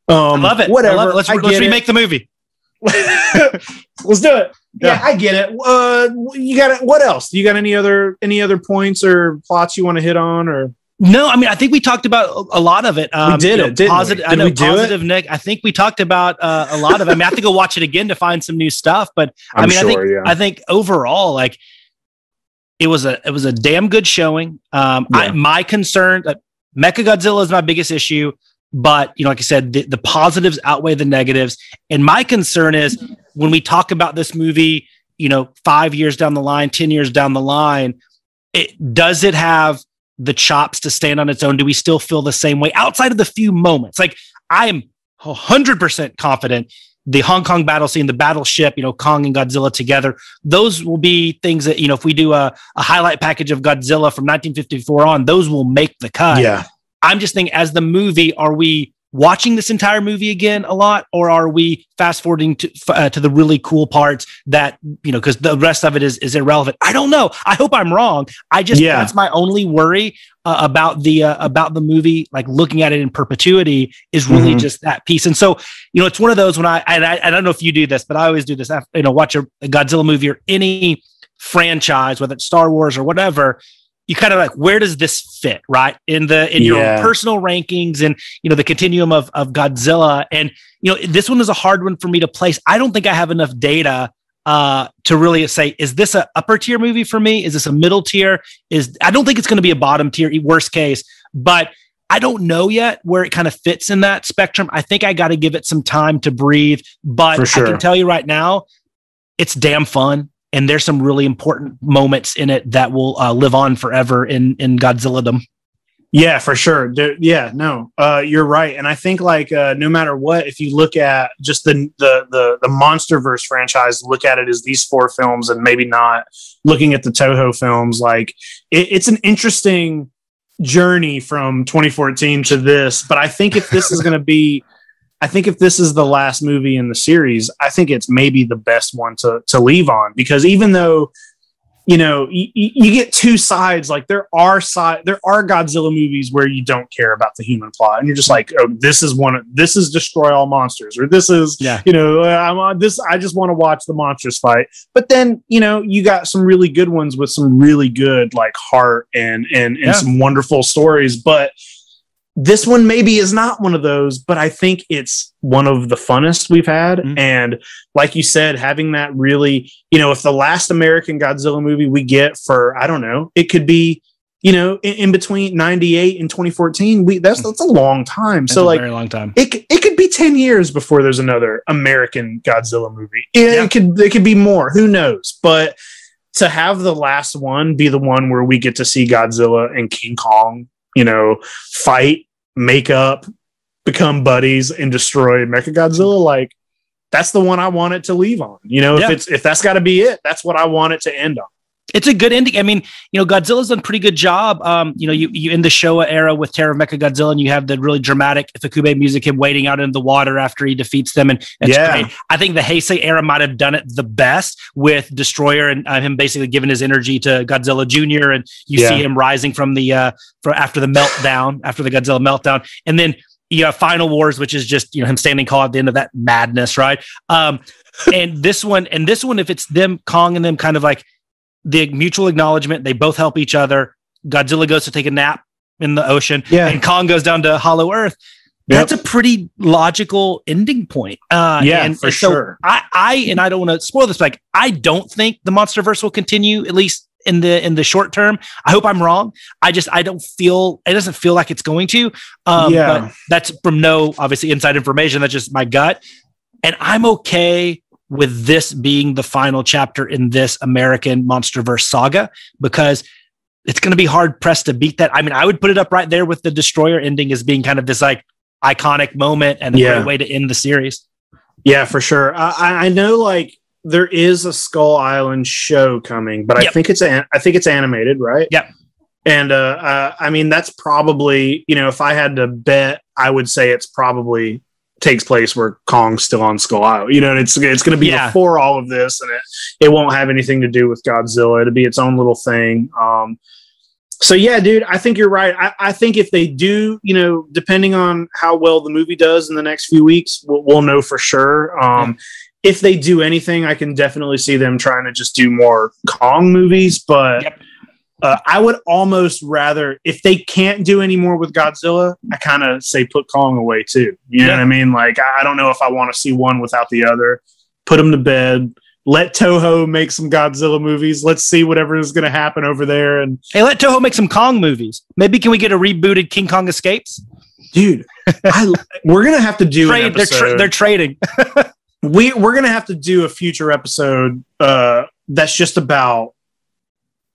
I love it. Whatever. I love it. Let's remake the movie. Let's do it. Yeah, I get it. You got it. What else? You got any other points or plots you want to hit on? Or no? I mean, I think we talked about a lot of it. We did it. Didn't positive. We? Did we do positive, it? Nick. I think we talked about a lot of it. I mean, I have to go watch it again to find some new stuff. But I think overall, like, it was a damn good showing. My concern. Mechagodzilla is my biggest issue, but like I said, the positives outweigh the negatives. And my concern is when we talk about this movie, 5 years down the line, 10 years down the line, does it have the chops to stand on its own? Do we still feel the same way outside of the few moments? Like, I am 100% confident the Hong Kong battle scene, the battleship, Kong and Godzilla together, those will be things that, if we do a highlight package of Godzilla from 1954 on, those will make the cut. Yeah. I'm just thinking, as the movie, are we watching this entire movie again a lot, or are we fast forwarding to the really cool parts that, because the rest of it is irrelevant? I don't know. I hope I'm wrong. That's my only worry about the movie, like looking at it in perpetuity, is really just that piece. And so, it's one of those when I don't know if you do this, but I always do this. Watch a Godzilla movie or any franchise, whether it's Star Wars or whatever. You kind of like, where does this fit, right? In your own personal rankings and, the continuum of Godzilla. And, this one is a hard one for me to place. I don't think I have enough data to really say, is this a upper tier movie for me? Is this a middle tier? I don't think it's going to be a bottom tier, worst case, but I don't know yet where it kind of fits in that spectrum. I think I got to give it some time to breathe, but I can tell you right now, it's damn fun. And there's some really important moments in it that will live on forever in Godzilla-dom. Yeah, for sure. You're right. And I think no matter what, if you look at just the MonsterVerse franchise, look at it as these 4 films and maybe not looking at the Toho films, it's an interesting journey from 2014 to this. But I think if this is going to be, if this is the last movie in the series, I think it's maybe the best one to leave on, because even though, you get two sides, like there are Godzilla movies where you don't care about the human plot and you're just like, oh, this is Destroy All Monsters, or this is, I'm on this. I just want to watch the monsters fight. But then, you got some really good ones with some really good heart and some wonderful stories. But this one maybe is not one of those, but I think it's one of the funnest we've had. Mm-hmm. And like you said, having that really, if the last American Godzilla movie we get for, I don't know, it could be, in between 98 and 2014, that's a long time. That's a very long time. It could be 10 years before there's another American Godzilla movie. It could be more, who knows? But to have the last one be the one where we get to see Godzilla and King Kong, fight, make up, become buddies, and destroy Mechagodzilla, that's the one I want it to leave on. If that's got to be it, that's what I want it to end on. It's a good ending. I mean, Godzilla's done a pretty good job. You in the Showa era with Terror of Mechagodzilla, and you have the really dramatic Ifukube music, him wading out into the water after he defeats them. And it's great. I think the Heisei era might have done it the best with Destroyer and him basically giving his energy to Godzilla Jr. And you see him rising from after the meltdown, after the Godzilla meltdown. And then you have Final Wars, which is just, him standing tall at the end of that madness. Right. And this one, if it's them, Kong and them kind of the mutual acknowledgement, they both help each other. Godzilla goes to take a nap in the ocean, and Kong goes down to Hollow Earth. That's a pretty logical ending point. For sure. I don't want to spoil this, but I don't think the MonsterVerse will continue, at least in the short term. I hope I'm wrong. It doesn't feel like it's going to. But that's from no obviously inside information. That's just my gut, and I'm okay with this being the final chapter in this American MonsterVerse saga, because it's going to be hard pressed to beat that. I mean, I would put it up right there with the Destroyer ending as being kind of this iconic moment and a great way to end the series. Yeah, for sure. I know there is a Skull Island show coming, but I think it's animated, right? Yep. And I mean, that's probably, if I had to bet, I would say it's probably takes place where Kong's still on Skull Island, and it's going to be before all of this, and it won't have anything to do with Godzilla. It'll be its own little thing. So yeah, dude, I think you're right. I think if they do, depending on how well the movie does in the next few weeks, we'll know for sure. If they do anything, I can definitely see them trying to just do more Kong movies, but I would almost rather, if they can't do any more with Godzilla, I kind of say put Kong away too. You know what I mean? I don't know if I want to see one without the other. Put them to bed, let Toho make some Godzilla movies. Let's see whatever is going to happen over there. And hey, let Toho make some Kong movies. Maybe can we get a rebooted King Kong Escapes? Dude, we're going to have to do an episode. They're trading. We're going to have to do a future episode that's just about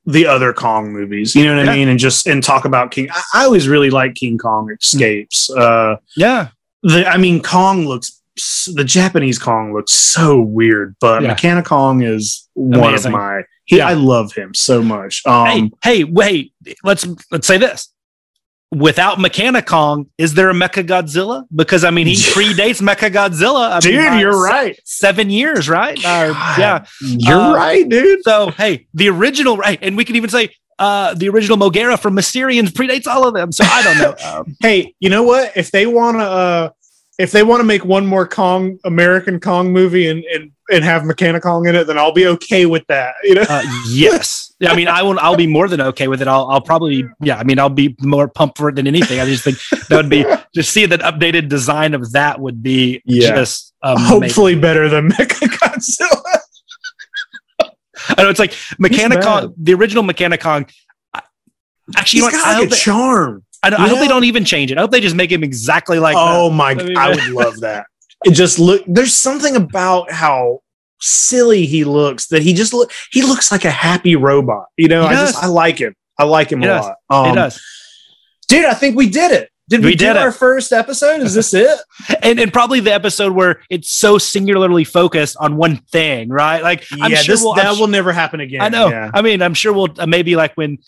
the other Kong movies. You know what I mean? And talk about King. I always really like King Kong Escapes. Kong looks. The Japanese Kong looks so weird, but Mechanic Kong is one of my. I love him so much. Hey, wait. Let's say this. Without Mechanic Kong, is there a Mecha Godzilla? Because he predates Mecha Godzilla. Dude, you're right. 7 years, right? You're right, dude. So, hey, the original, right? And we can even say the original Mogera from Mysterians predates all of them. So I don't know. Hey, you know what? If they want to make one more American Kong movie and have Mechanic Kong in it, then I'll be okay with that. You know? Yes. I'll be more than okay with it. I'll probably, I'll be more pumped for it than anything. I just think that would be, just see that updated design of that would be just hopefully better than Mecha Godzilla. I know it's like Mechanic Kong, the original Mechanic Kong. Actually, he's got a charm. I hope they don't even change it. I hope they just make him exactly like that. Oh my God. I would love that. There's something about how silly he looks that he looks like a happy robot. You know, I like him. I like him a lot. It does. Dude, I think we did it. Did we do our first episode? Is this it? and probably the episode where it's so singularly focused on one thing, right? Like, I'm sure that will never happen again. I know. Yeah. I'm sure we'll maybe like when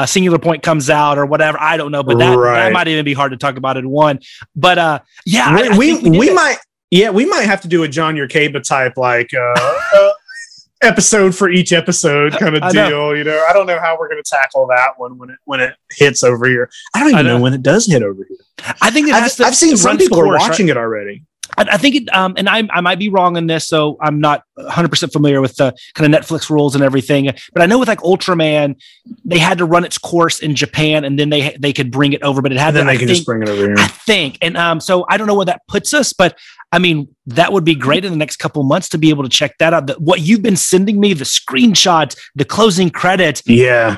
Singular Point comes out or whatever. I don't know, but that might even be hard to talk about in one. But we might have to do a John Yerkeba type episode for each episode kind of deal. You know, I don't know how we're going to tackle that one when it hits over here. I don't even know when it does hit over here. I think I've seen some people are watching it already. I think it, and I might be wrong on this, so I'm not 100% familiar with the kind of Netflix rules and everything. But I know with like Ultraman, they had to run its course in Japan, and then they could bring it over. But it had then they can just bring it over here. I think, and so I don't know where that puts us, but that would be great in the next couple months to be able to check that out. What you've been sending me, the screenshots, the closing credits. Yeah.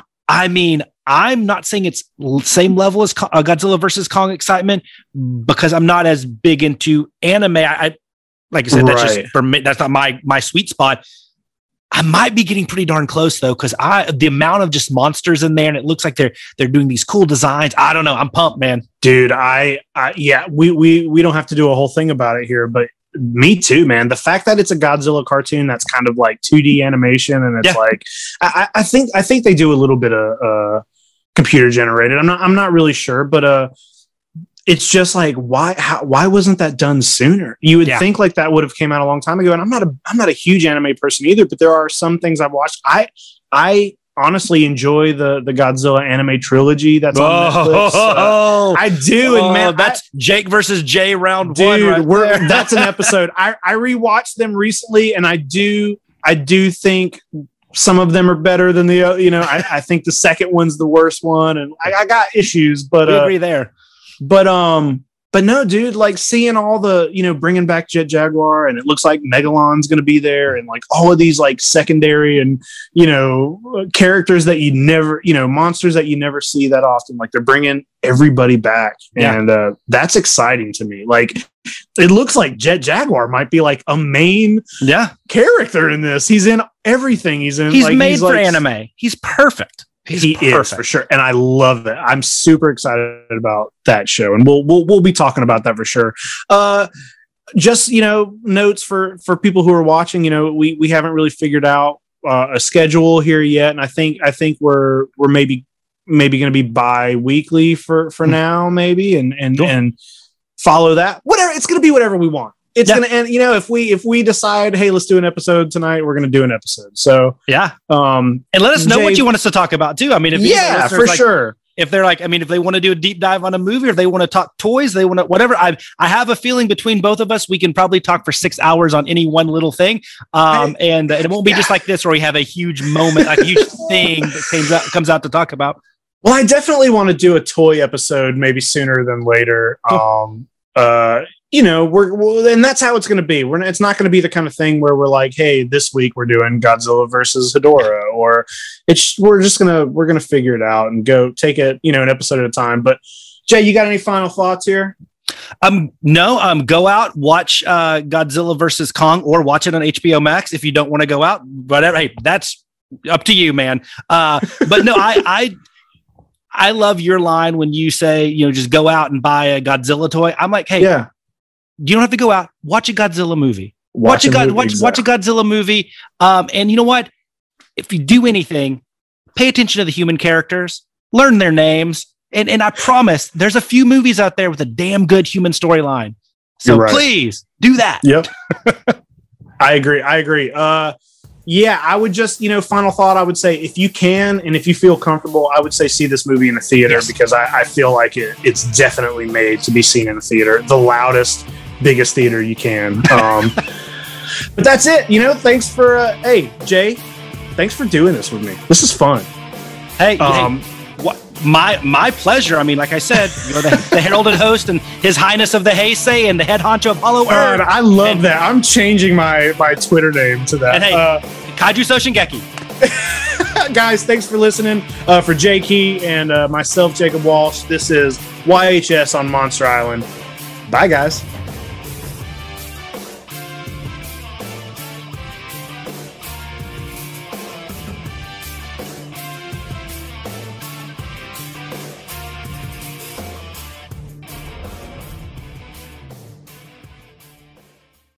I'm not saying it's same level as Godzilla versus Kong excitement because I'm not as big into anime. I like I said, that's just for me. That's not my sweet spot. I might be getting pretty darn close though, because the amount of just monsters in there, and it looks like they're doing these cool designs. I don't know. I'm pumped, man. Dude, we don't have to do a whole thing about it here, but me too, man. The fact that it's a Godzilla cartoon that's kind of like 2D animation, and it's like I think they do a little bit of computer generated. I'm not really sure, but it's just like why wasn't that done sooner? You would think like that would have came out a long time ago. And I'm not a huge anime person either, but there are some things I've watched. I honestly enjoy the Godzilla anime trilogy that's on Netflix. I do, and that's Jake versus Jay round one. Right that's an episode. I rewatched them recently, and I do think some of them are better than the other. You know, I think the second one's the worst one, and I got issues, but we agree there. But no, dude, like seeing all the, bringing back Jet Jaguar, and it looks like Megalon's going to be there, and like all of these like secondary and, characters that you never, monsters that you never see that often. Like they're bringing everybody back. Yeah. And that's exciting to me. Like it looks like Jet Jaguar might be like a main character in this. He's in everything. He's made for anime. He's perfect. He is for sure, and I love it. I'm super excited about that show, and we'll be talking about that for sure. Just notes for people who are watching. We haven't really figured out a schedule here yet, and I think we're maybe going to be bi-weekly for now, maybe, and follow that. Whatever, it's going to be whatever we want. It's going to end, if we decide, hey, let's do an episode tonight, we're going to do an episode. So and let us know what you want us to talk about too. I mean, for sure. If they're like, if they want to do a deep dive on a movie, or if they want to talk toys, they want to whatever. I have a feeling between both of us, we can probably talk for 6 hours on any one little thing. And it won't be just like this where we have a huge moment, a huge thing that comes out to talk about. Well, I definitely want to do a toy episode maybe sooner than later. and that's how it's going to be. It's not going to be the kind of thing where we're like, hey, this week we're doing Godzilla versus Hedorah, or we're going to figure it out and go take it, an episode at a time. But Jay, you got any final thoughts here? No, go out, watch Godzilla versus Kong, or watch it on HBO Max if you don't want to go out. Whatever. Hey, that's up to you, man. But no, I love your line when you say, just go out and buy a Godzilla toy. I'm like, hey, yeah. You don't have to go out. Watch a Godzilla movie. Watch a Godzilla movie. And you know what? If you do anything, pay attention to the human characters, learn their names, and I promise there's a few movies out there with a damn good human storyline. So please do that. Yep. I agree. Yeah, I would just, final thought, I would say if you can and if you feel comfortable, I would say see this movie in a theater, because I feel like it's definitely made to be seen in a theater, the loudest, biggest theater you can. But that's it. Thanks for, hey, Jay, thanks for doing this with me. This is fun. Hey, my pleasure. I mean, like I said, you're the heralded host and His Highness of the Heisei and the head honcho of Hollow Earth. I love that. I'm changing my Twitter name to that. And hey, Kaiju Soshingeki. Guys, thanks for listening. For Jay Key and myself, Jacob Walsh, this is YHS on Monster Island. Bye, guys.